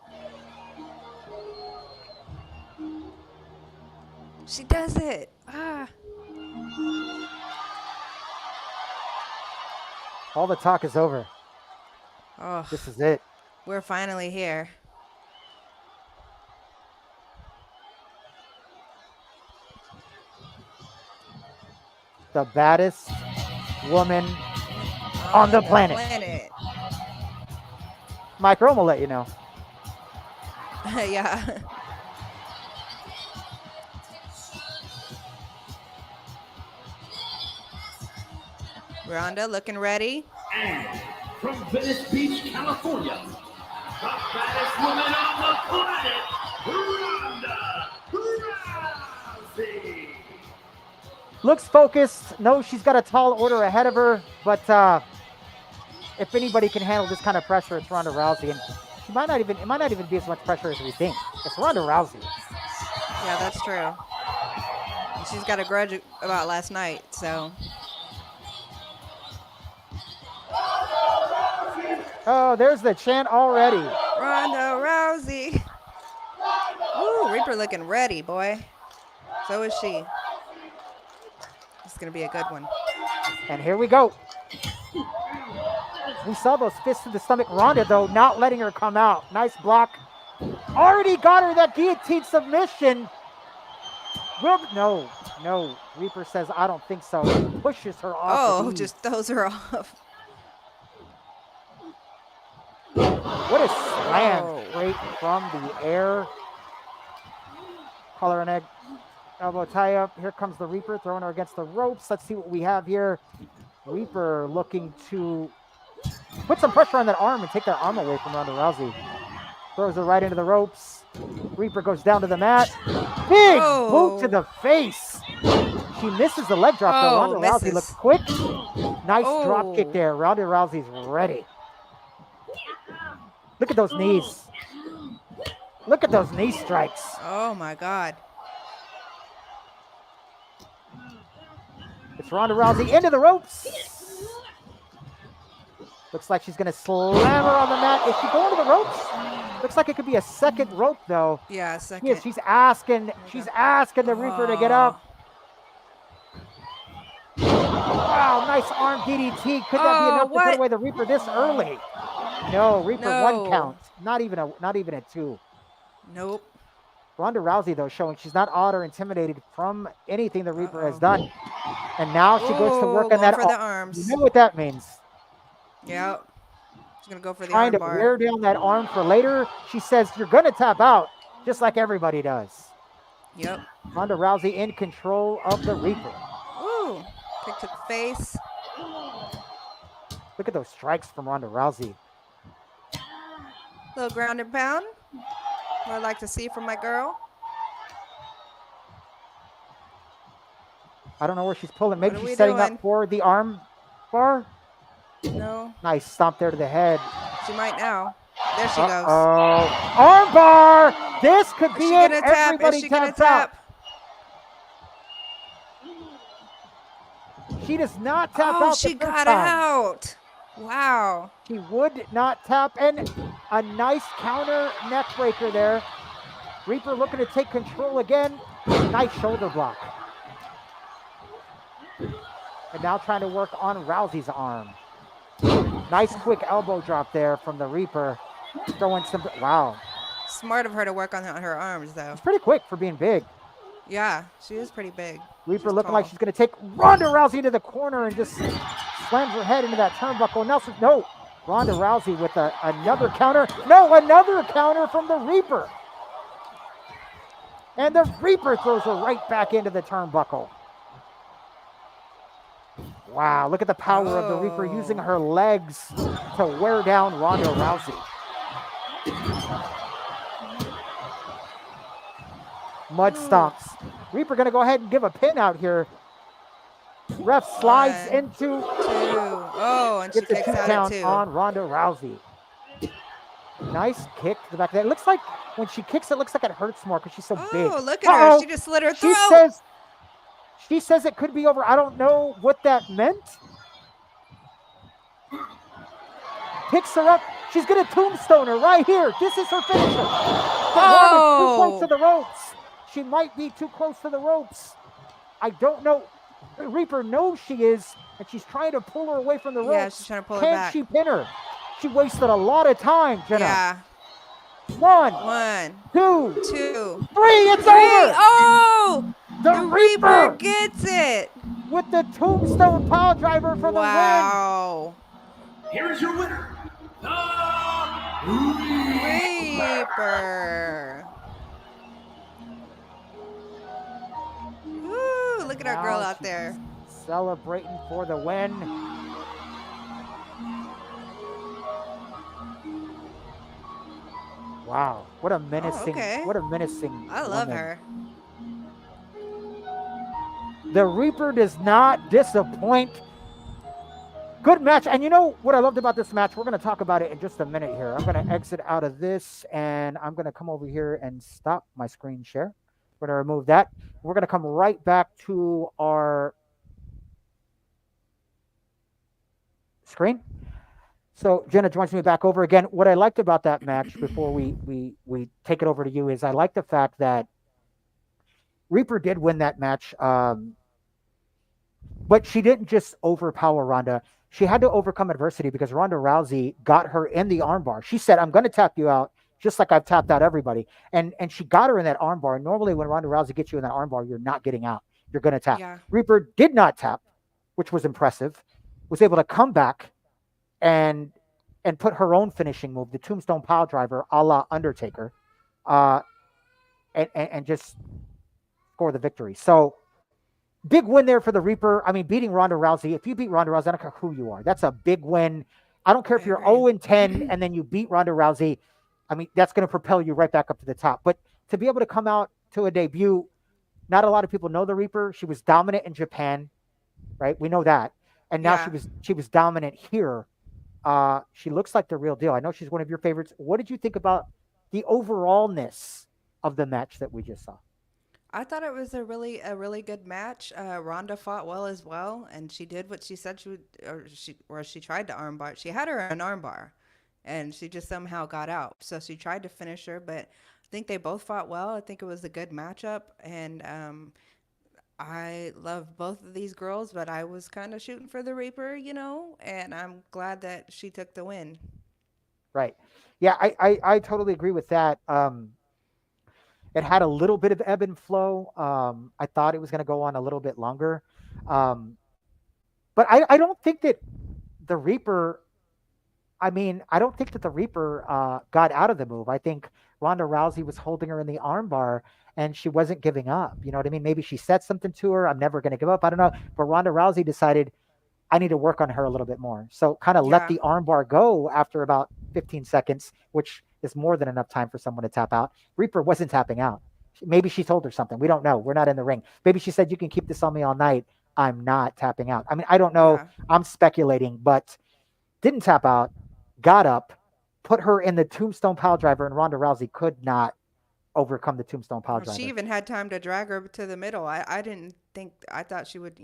She does it. Ah. All the talk is over. Oh, This is it. we're finally here. The baddest woman on the planet. Mike Rome will let you know. Yeah. Rhonda looking ready. And from Venice Beach, California, the baddest woman on the planet, Ronda Rousey. Looks focused. Knows she's got a tall order ahead of her, but if anybody can handle this kind of pressure, it's Ronda Rousey, and she might not even. It might not even be as much pressure as we think. It's Ronda Rousey. Yeah, that's true. She's got a grudge about last night, so. Oh, there's the chant already. Ronda Rousey. Ooh, Reaper looking ready, boy. So is she. It's going to be a good one. And here we go. We saw those fists to the stomach. Ronda, though, not letting her come out. Nice block. Already got her that guillotine submission. No. Reaper says, I don't think so. Pushes her off. Oh, just throws her off. What a slam straight from the air. Collar and egg. Elbow tie up. Here comes the Reaper throwing her against the ropes. Let's see what we have here. Reaper looking to put some pressure on that arm and take that arm away from Ronda Rousey. Throws her right into the ropes. Reaper goes down to the mat. Big boot to the face. She misses the leg drop though. Ronda Rousey looks quick. Nice drop kick there. Ronda Rousey's ready. Look at those knees. Look at those knee strikes. Oh my God. It's Ronda Rousey into the ropes. Looks like she's going to slam her on the mat. Is she going to the ropes? Looks like it could be a second rope though. Yeah, second. Yes, she's asking the Reaper to get up. Wow, nice arm DDT. Could that be enough to put away the Reaper this early? No, Reaper one count. Not even a two. Nope. Ronda Rousey, though, showing she's not awed or intimidated from anything the Reaper has done. And now she goes to work on that for the arms. You know what that means. Yeah. She's going to go for the Trying to arm bar. wear down that arm for later. She says, you're going to tap out, just like everybody does. Yep. Ronda Rousey in control of the Reaper. Ooh. Kick to the face. Look at those strikes from Ronda Rousey. Little ground and pound. What I like to see from my girl. I don't know where she's pulling. What Maybe are she's we setting up doing? for the arm bar. No. Nice stomp there to the head. She might now. There she goes. Uh-oh. Arm bar! This could Is be she it. gonna tap? Is Everybody she gonna taps out. tap? She does not tap Oh, out the she first got time. out. Wow. She would not tap. And a nice counter neck breaker there. Reaper looking to take control again. Nice shoulder block. And now trying to work on Rousey's arm. Nice quick elbow drop there from the Reaper. Throwing some, wow. Smart of her to work on her arms, though. It's pretty quick for being big. Yeah, she is pretty big. Reaper She's looking like tall. she's going to take Ronda Rousey into the corner and just slams her head into that turnbuckle. Nelson, no. Ronda Rousey with another counter. No, another counter from the Reaper. And the Reaper throws her right back into the turnbuckle. Wow, look at the power of the Reaper using her legs to wear down Ronda Rousey. Mud stomps. Reaper going to go ahead and give a pin out here. Ref slides One, into, two. Oh, and she gets a kicks 2 out count at 2. on Ronda Rousey. Nice kick to the back of that. It looks like when she kicks, it looks like it hurts more because she's so big. Oh, look at her. Uh-oh. She just slit her She throat. says it could be over. I don't know what that meant. Picks her up. She's going to tombstone her right here. This is her finisher. Ronda's too close to the ropes. She might be too close to the ropes. I don't know. Reaper knows she is, and she's trying to pull her away from the ropes. Yeah, she's trying to pull her Can back. she pin her? She wasted a lot of time, Jenna. Yeah. 1, 1, 2, 2, 3. It's 3. over. Oh! The The Reaper Reaper gets it. with the tombstone pile driver for the win. Wow. Here is your winner, the Reaper. Woo, look at our girl Now out she's there. celebrating for the win. Wow, what a menacing, okay. what a menacing I love woman. her. The Reaper does not disappoint. Good match. And you know what I loved about this match? We're going to talk about it in just a minute here. I'm going to exit out of this and I'm going to come over here and stop my screen share. We're going to remove that. We're going to come right back to our screen. So Jenna joins me back over again. What I liked about that match before we take it over to you is I like the fact that Reaper did win that match, but she didn't just overpower Ronda. She had to overcome adversity because Ronda Rousey got her in the armbar. She said, "I'm going to tap you out just like I've tapped out everybody." And she got her in that armbar. Normally when Ronda Rousey gets you in that armbar, you're not getting out. You're going to tap. Yeah. Reaper did not tap, which was impressive. Was able to come back and put her own finishing move, the tombstone pile driver a la Undertaker, and just score the victory. So big win there for the Reaper. I mean, beating Ronda Rousey. If you beat Ronda Rousey, I don't care who you are. That's a big win. I don't care if you're 0-10 and then you beat Ronda Rousey. I mean, that's going to propel you right back up to the top. But to be able to come out to a debut, not a lot of people know the Reaper. She was dominant in Japan, right? We know that. And now Yeah. she was dominant here. She looks like the real deal. I know she's one of your favorites. What did you think about the overallness of the match that we just saw? I thought it was a really good match. Ronda fought well as well, and she did what she said she would, or she tried to armbar. She had her in an armbar, and she just somehow got out. So she tried to finish her, but I think they both fought well. I think it was a good matchup, and I love both of these girls, but I was kind of shooting for the Reaper, and I'm glad that she took the win. Right. Yeah, I totally agree with that. It had a little bit of ebb and flow. I thought it was going to go on a little bit longer. But I don't think that the Reaper, I don't think that the Reaper got out of the move. I think Ronda Rousey was holding her in the armbar and she wasn't giving up. You know what I mean? Maybe she said something to her. I'm never going to give up. I don't know. But Ronda Rousey decided I need to work on her a little bit more. So kind of let Yeah. the armbar go after about 15 seconds, which is more than enough time for someone to tap out. Reaper wasn't tapping out. Maybe she told her something. We don't know. We're not in the ring. Maybe she said, "You can keep this on me all night. I'm not tapping out." I mean, I don't know. Yeah. I'm speculating, but didn't tap out, got up, put her in the tombstone pile driver, and Ronda Rousey could not overcome the tombstone pile Well, she driver. even had time to drag her to the middle. I didn't think I thought she would,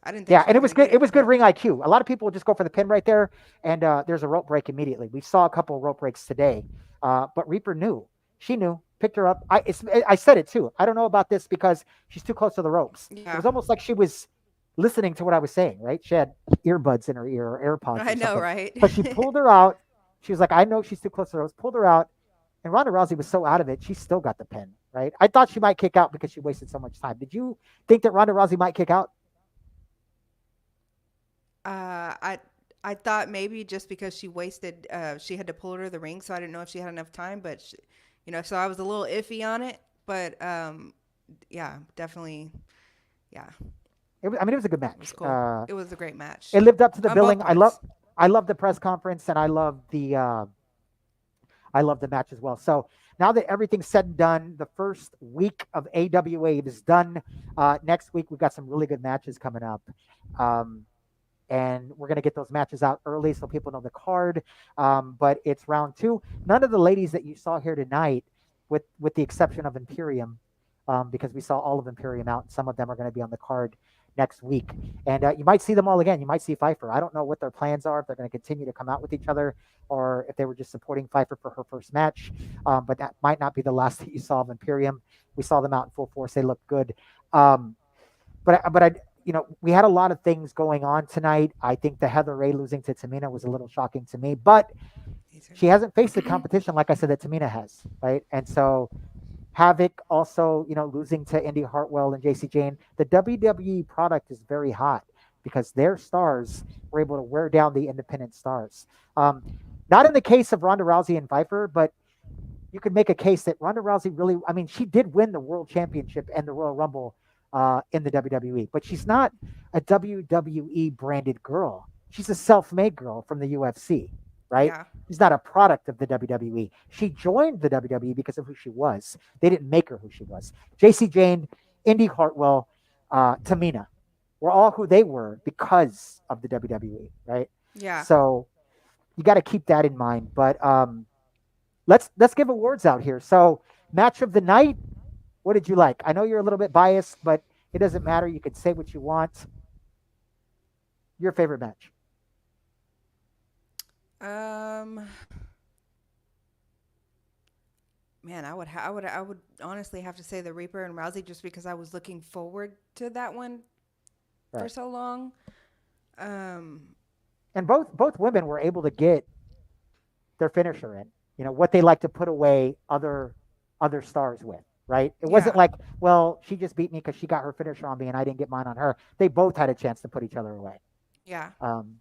I didn't think Yeah, she and was it was gonna good. get It it, was good but ring IQ. A lot of people just go for the pin right there, and there's a rope break immediately. We saw a couple of rope breaks today, but Reaper knew. She knew. Picked her up. I said it too. I don't know about this because she's too close to the ropes. It yeah. was almost like she was listening to what I was saying. Right? She had earbuds in her ear or AirPods I or know, something. right? But she pulled her out. She was like, "I know she's too close to the ropes." Pulled her out, and Ronda Rousey was so out of it, she still got the pin. Right? I thought she might kick out because she wasted so much time. Did you think that Ronda Rousey might kick out? I thought maybe just because she had to pull her to the ring, so I didn't know if she had enough time. But so I was a little iffy on it. But yeah, definitely, yeah, I mean, it was a good it was match. cool. It was a great match It lived up to the on both billing. parts. I love the press conference, and I love the match as well. So now that everything's said and done, the first week of AWA is done. Next week we've got some really good matches coming up. Um, and we're going to get those matches out early so people know the card. But it's round two. None of the ladies that you saw here tonight, with the exception of Imperium, because we saw all of Imperium out, and some of them are going to be on the card next week. And you might see them all again. You might see Pfeiffer. I don't know what their plans are, if they're going to continue to come out with each other or if they were just supporting Pfeiffer for her first match. But that might not be the last that you saw of Imperium. We saw them out in full force. They look good. Um, but we had a lot of things going on tonight. I think the Heather Ray losing to Tamina was a little shocking to me, but These she hasn't faced the competition like I said that Tamina has, right? And so Havoc also, losing to Indy Hartwell and JC Jane. The WWE product is very hot because their stars were able to wear down the independent stars. Um, Not in the case of Ronda Rousey and Viper, but you could make a case that Ronda Rousey really, I mean, she did win the World Championship and the Royal Rumble in the WWE, but she's not a WWE branded girl. She's a self made girl from the UFC, right? Yeah, She's not a product of the WWE. She joined the WWE because of who she was. They didn't make her who she was. JC Jane, Indy Hartwell, Tamina were all who they were because of the WWE, right? yeah. So you got to keep that in mind. But let's give awards out here. So match of the night. What did you like? I know you're a little bit biased, but it doesn't matter. You can say what you want. Your favorite match. Um, Man, I would honestly have to say the Reaper and Rousey just because I was looking forward to that one for Right. so long. Um, And both women were able to get their finisher in. What they like to put away other stars with, right? It wasn't yeah, like, well, she just beat me because she got her finisher on me and I didn't get mine on her. They both had a chance to put each other away. yeah. Um,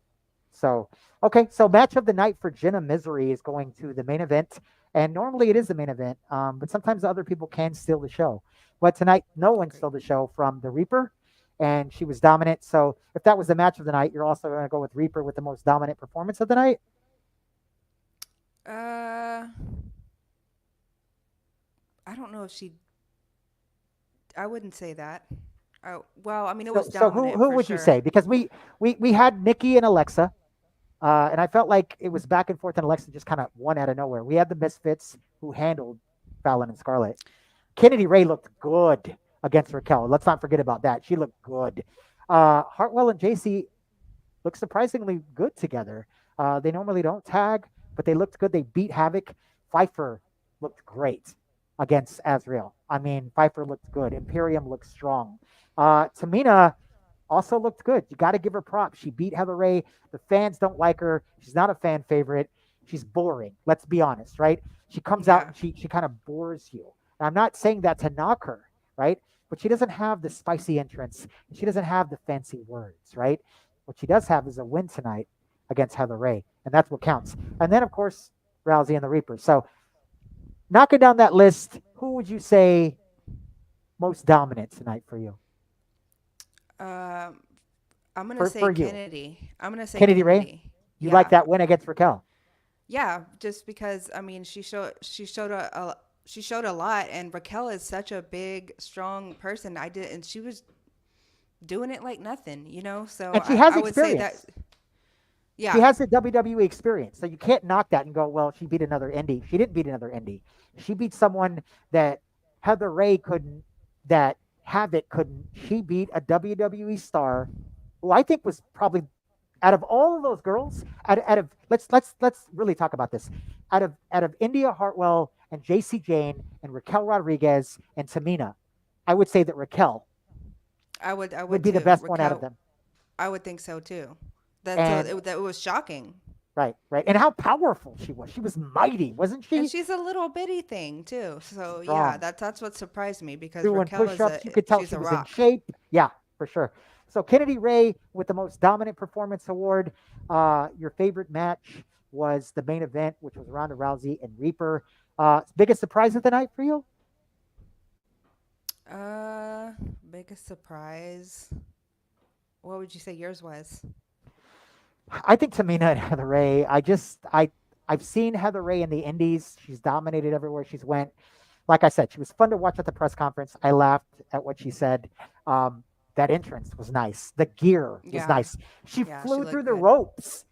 so okay, so match of the night for Jenna Misery is going to the main event, and normally it is the main event, but sometimes the other people can steal the show. But tonight, no one Agree. stole the show from the Reaper, and she was dominant. So if that was the match of the night, you're also going to go with Reaper with the most dominant performance of the night. Uh, I don't know if she. I wouldn't say that. Oh, well, I mean, it was So who dominant who for would you sure. say? Because we had Nikki and Alexa, and I felt like it was back and forth, and Alexa just kind of won out of nowhere. We had the Misfits who handled Fallon and Scarlett. Kennedy Ray looked good against Raquel. Let's not forget about that. She looked good. Hartwell and JC look surprisingly good together. They normally don't tag, but they looked good. They beat Havoc. Pfeiffer looked great against Azrael. I mean, Pfeiffer looked good. Imperium looked strong. Tamina also looked good. You got to give her props. She beat Heather Ray. The fans don't like her. She's not a fan favorite. She's boring. Let's be honest, right? She comes out Yeah, and she kind of bores you. And I'm not saying that to knock her, right? But she doesn't have the spicy entrance. She doesn't have the fancy words, right? What she does have is a win tonight against Heather Ray, and that's what counts. And then, of course, Rousey and the Reaper. So knocking down that list, who would you say most dominant tonight for you? Um, I'm gonna For say you, Kennedy. I'm gonna say Kennedy Ray. Kennedy. You like Yeah, that win against Raquel? yeah. Just because I mean, she showed a lot, and Raquel is such a big, strong person. And she was doing it like nothing, you know. So And she has I would say that, experience. She yeah, has the WWE experience, so you can't knock that and go, "Well, she beat another indie." She didn't beat another indie. She beat someone that Heather Ray couldn't, that Havoc couldn't. She beat a WWE star, who I think was probably out of all of those girls, out of let's really talk about this. Out of India Hartwell and JC Jane and Raquel Rodriguez and Tamina, I would say that Raquel I would would be the too. best one out of Raquel, them. I would think so too. And That was shocking. right, right. And how powerful she was. She was mighty, wasn't And she? she's a little bitty thing too. So yeah, Strong. that's what surprised me because Doing Raquel push is ups. You could tell she's she a was in rock. shape. Yeah, for sure. So Kennedy Ray with the most dominant performance award. Your favorite match was the main event, which was Ronda Rousey and Reaper. Biggest surprise of the night for you? Uh, Biggest surprise. What would you say yours was? I think Tamina and Heather Ray. I've seen Heather Ray in the Indies. She's dominated everywhere she's went. Like I said, she was fun to watch at the press conference. I laughed at what she said. Um, that entrance was nice. The gear was Yeah, nice. She yeah, she flew through looked the good. ropes.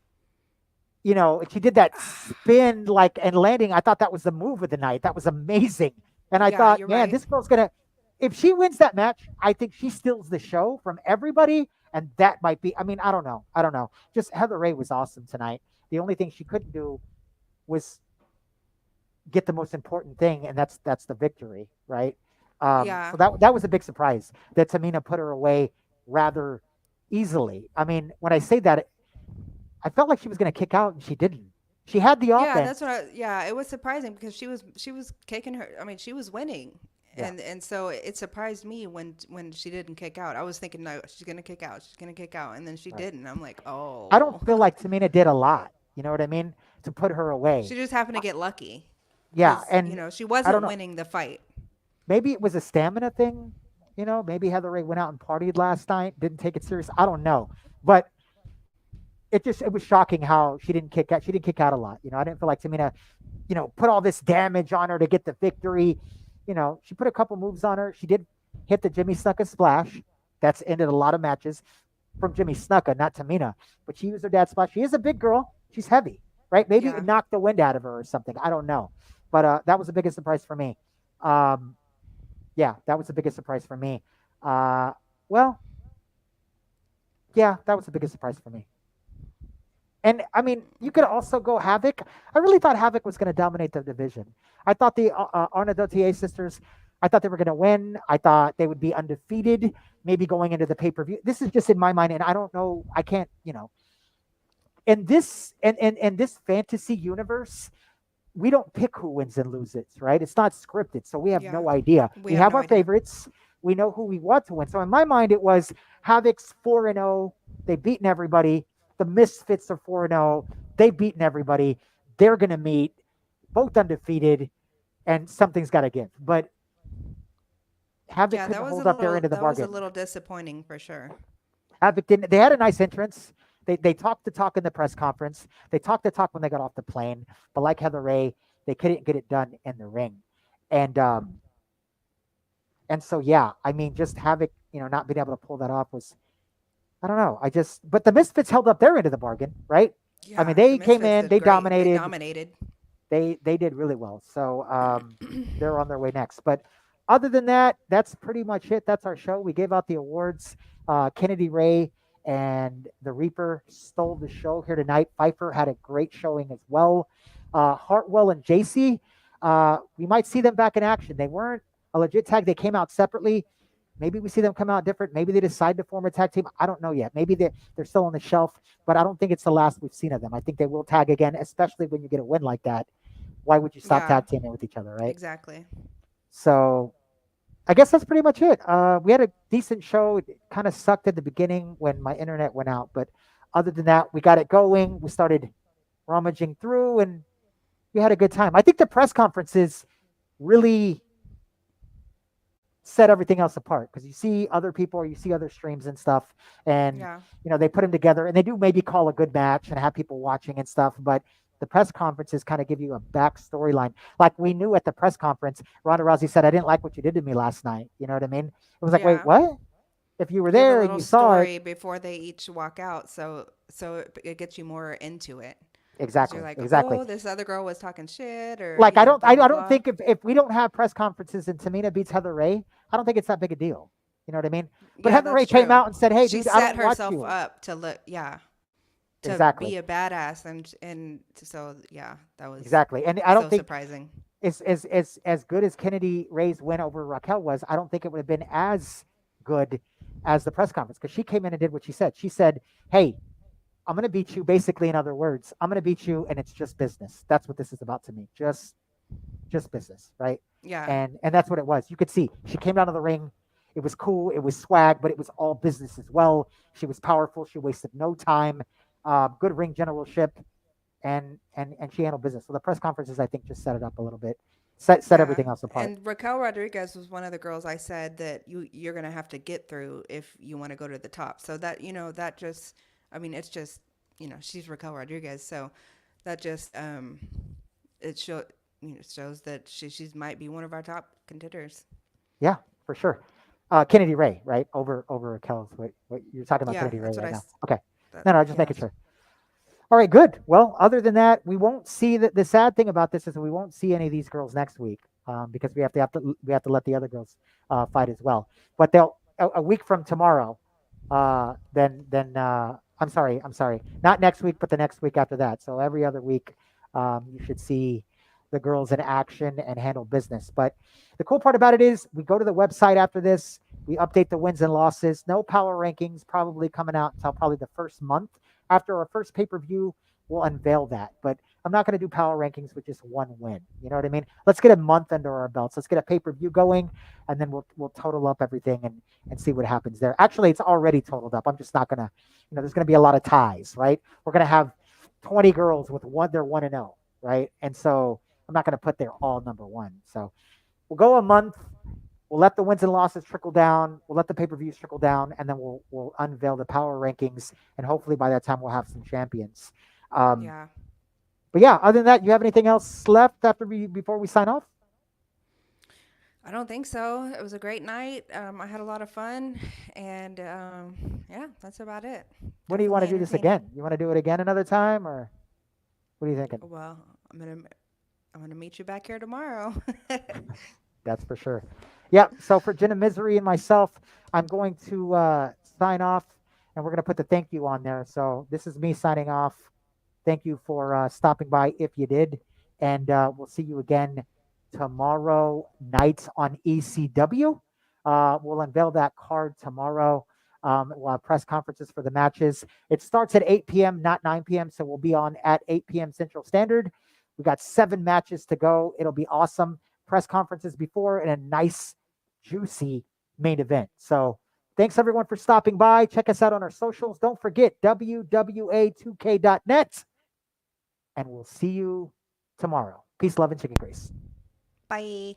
She did that spin like and landing. I thought that was the move of the night. That was amazing. And I Yeah, thought, you're man, right. this girl's gonna. If she wins that match, I think she steals the show from everybody, and that might be. I mean, I don't know. I don't know. Just Heather Ray was awesome tonight. The only thing she couldn't do was get the most important thing, and that's the victory, right? So Yeah, that was a big surprise that Tamina put her away rather easily. I mean, when I say that, I felt like she was going to kick out, and she didn't. She had the yeah, that's what offense. I. Yeah, it was surprising because she was kicking her. I mean, she was winning, Yeah, and so it surprised me when she didn't kick out. I was thinking, no, she's gonna kick out. She's gonna kick out, and then she right. didn't. I'm like, I don't oh, feel like Tamina did a lot. You know what I mean? To put her away. she just happened to get lucky Yeah, because and she I don't wasn't know. winning the fight. Maybe it was a stamina thing. Maybe Heather Ray went out and partied last night, didn't take it serious. I don't know, but it was shocking how she didn't kick out. She didn't kick out a lot. I didn't feel like Tamina, put all this damage on her to get the victory. She put a couple moves on her. She did hit the Jimmy Snuka splash. That's ended a lot of matches from Jimmy Snuka, not Tamina. But she used her dad's splash. She is a big girl. She's heavy, right? Maybe it Yeah, knocked the wind out of her or something. I don't know. But that was the biggest surprise for me. Um, yeah, that was the biggest surprise for me. Uh, well, yeah, that was the biggest surprise for me. And I mean, you could okay. also go Havoc. I really thought Havoc was going to dominate the division. I thought the Arnadotier sisters, I thought they were going to win. I thought they would be undefeated, maybe going into the pay per view. This is just in my mind, and I don't know. I can't, in this fantasy universe, we don't pick who wins and loses, right? It's not scripted, so we have Yeah, no idea. we We have have no our idea. favorites. We know who we want to win. So in my mind, it was Havoc's 4-0. They've beaten everybody. The Misfits are 4-0. They've beaten everybody. They're going to meet, both undefeated, and something's got to give. But Havoc Yeah, couldn't hold up their end of the that was a bargain. little disappointing for sure. Havoc didn't. They had a nice entrance. They talked the talk in the press conference. They talked the talk when they got off the plane. But like Heather Ray, they couldn't get it done in the ring. And and so yeah, I mean, just Havoc, not being able to pull that off was, I don't know. But the Misfits held up their end of the bargain, right? I mean, Yeah, the they came Misfits in, did they great. They dominated, dominated. they did really well. So they're on their way next. But other than that, that's pretty much it. That's our show. We gave out the awards. Kennedy Ray and the Reaper stole the show here tonight. Pfeiffer had a great showing as well. Hartwell and JC, we might see them back in action. They weren't a legit tag. They came out separately. Maybe we see them come out different. Maybe they decide to form a tag team. I don't know yet. Maybe they're still on the shelf, but I don't think it's the last we've seen of them. I think they will tag again, especially when you get a win like that. Why would you stop Yeah, tag teaming with each other, right? exactly. So I guess that's pretty much it. We had a decent show. It kind of sucked at the beginning when my internet went out, but other than that, we got it going. We started rummaging through, and we had a good time. I think the press conferences really set everything else apart, because you see other people or you see other streams and stuff, and Yeah. they put them together and they do maybe call a good match and have people watching and stuff, but the press conferences kind of give you a back storyline. Like we knew at the press conference, Ronda Rousey said, "I didn't like what you did to me last night." You know what I mean? It was like, wait, Yeah. what? If you were Give a there and little you saw it, story before they each walk out, so it gets you more into it. Because you're exactly, like, exactly. oh, this other girl was talking shit, or Like blah blah I don't blah. think if we don't have press conferences and Tamina beats Heather Ray, I don't think it's that big a deal. You know what I mean? But Yeah, Heather Ray that's came true. out and said, "Hey, She dude, I set don't watch herself you." up to look, yeah, to Exactly, be a badass, and so yeah, that was exactly. And I don't so think surprising. as good as Kennedy Ray's win over Raquel was, I don't think it would have been as good as the press conference, because she came in and did what she said. She said, "Hey, I'm going to beat you." Basically, in other words, I'm going to beat you, and it's just business. That's what this is about to me. Just business, right? Yeah, And that's what it was. You could see she came down to the ring. It was cool. It was swag, but it was all business as well. She was powerful. She wasted no time. Good ring generalship, and she handled business. So the press conferences, I think, just set it up a little bit, set yeah. everything else apart. And Raquel Rodriguez was one of the girls I said that you're gonna have to get through if you want to go to the top. So that that just, I mean, it's just she's Raquel Rodriguez, so that just it shows that she's might be one of our top contenders. Yeah, for sure. Kennedy Ray, right? Over Raquel's. What you're talking about Yeah, Kennedy Ray that's what right I now? s- Okay. that No, just yeah. making sure. All right, good. Well, other than that, we won't see that. The sad thing about this is we won't see any of these girls next week, because we have to let the other girls fight as well. But they'll a week from tomorrow. Then I'm sorry, not next week, but the next week after that. So every other week, you should see the girls in action and handle business. But the cool part about it is we go to the website after this. We update the wins and losses. No power rankings probably coming out until probably the first month after our first pay per view. We'll unveil that. But I'm not going to do power rankings with just one win. You know what I mean? Let's get a month under our belts. Let's get a pay per view going, and then we'll total up everything and see what happens there. Actually, it's already totaled up. I'm just not gonna, there's gonna be a lot of ties, right? We're gonna have 20 girls with they're 1-0, right? And so I'm not gonna put they're all number one. So we'll go a month. We'll let the wins and losses trickle down. We'll let the pay per views trickle down, and then we'll unveil the power rankings, and hopefully by that time we'll have some champions. Um, Yeah. but yeah, other than that, you have anything else left before we sign off? I don't think so. It was a great night. I had a lot of fun, and yeah, that's about it. When do you want to Definitely do this entertaining. again? You want to do it again another time, or what are you thinking? Well, I'm gonna meet you back here tomorrow. That's for sure. Yeah. So for Jenna Misery and myself, I'm going to sign off, and we're going to put the thank you on there. So this is me signing off. Thank you for stopping by if you did. And we'll see you again tomorrow night on ECW. We'll unveil that card tomorrow. We'll have press conferences for the matches. It starts at 8 p.m., not 9 p.m. So we'll be on at 8 p.m. Central Standard. We got 7 matches to go. It'll be awesome. Press conferences before and a nice, juicy main event. So thanks everyone for stopping by. Check us out on our socials. Don't forget WWA2K.net. And we'll see you tomorrow. Peace, love, and chicken grace. Bye.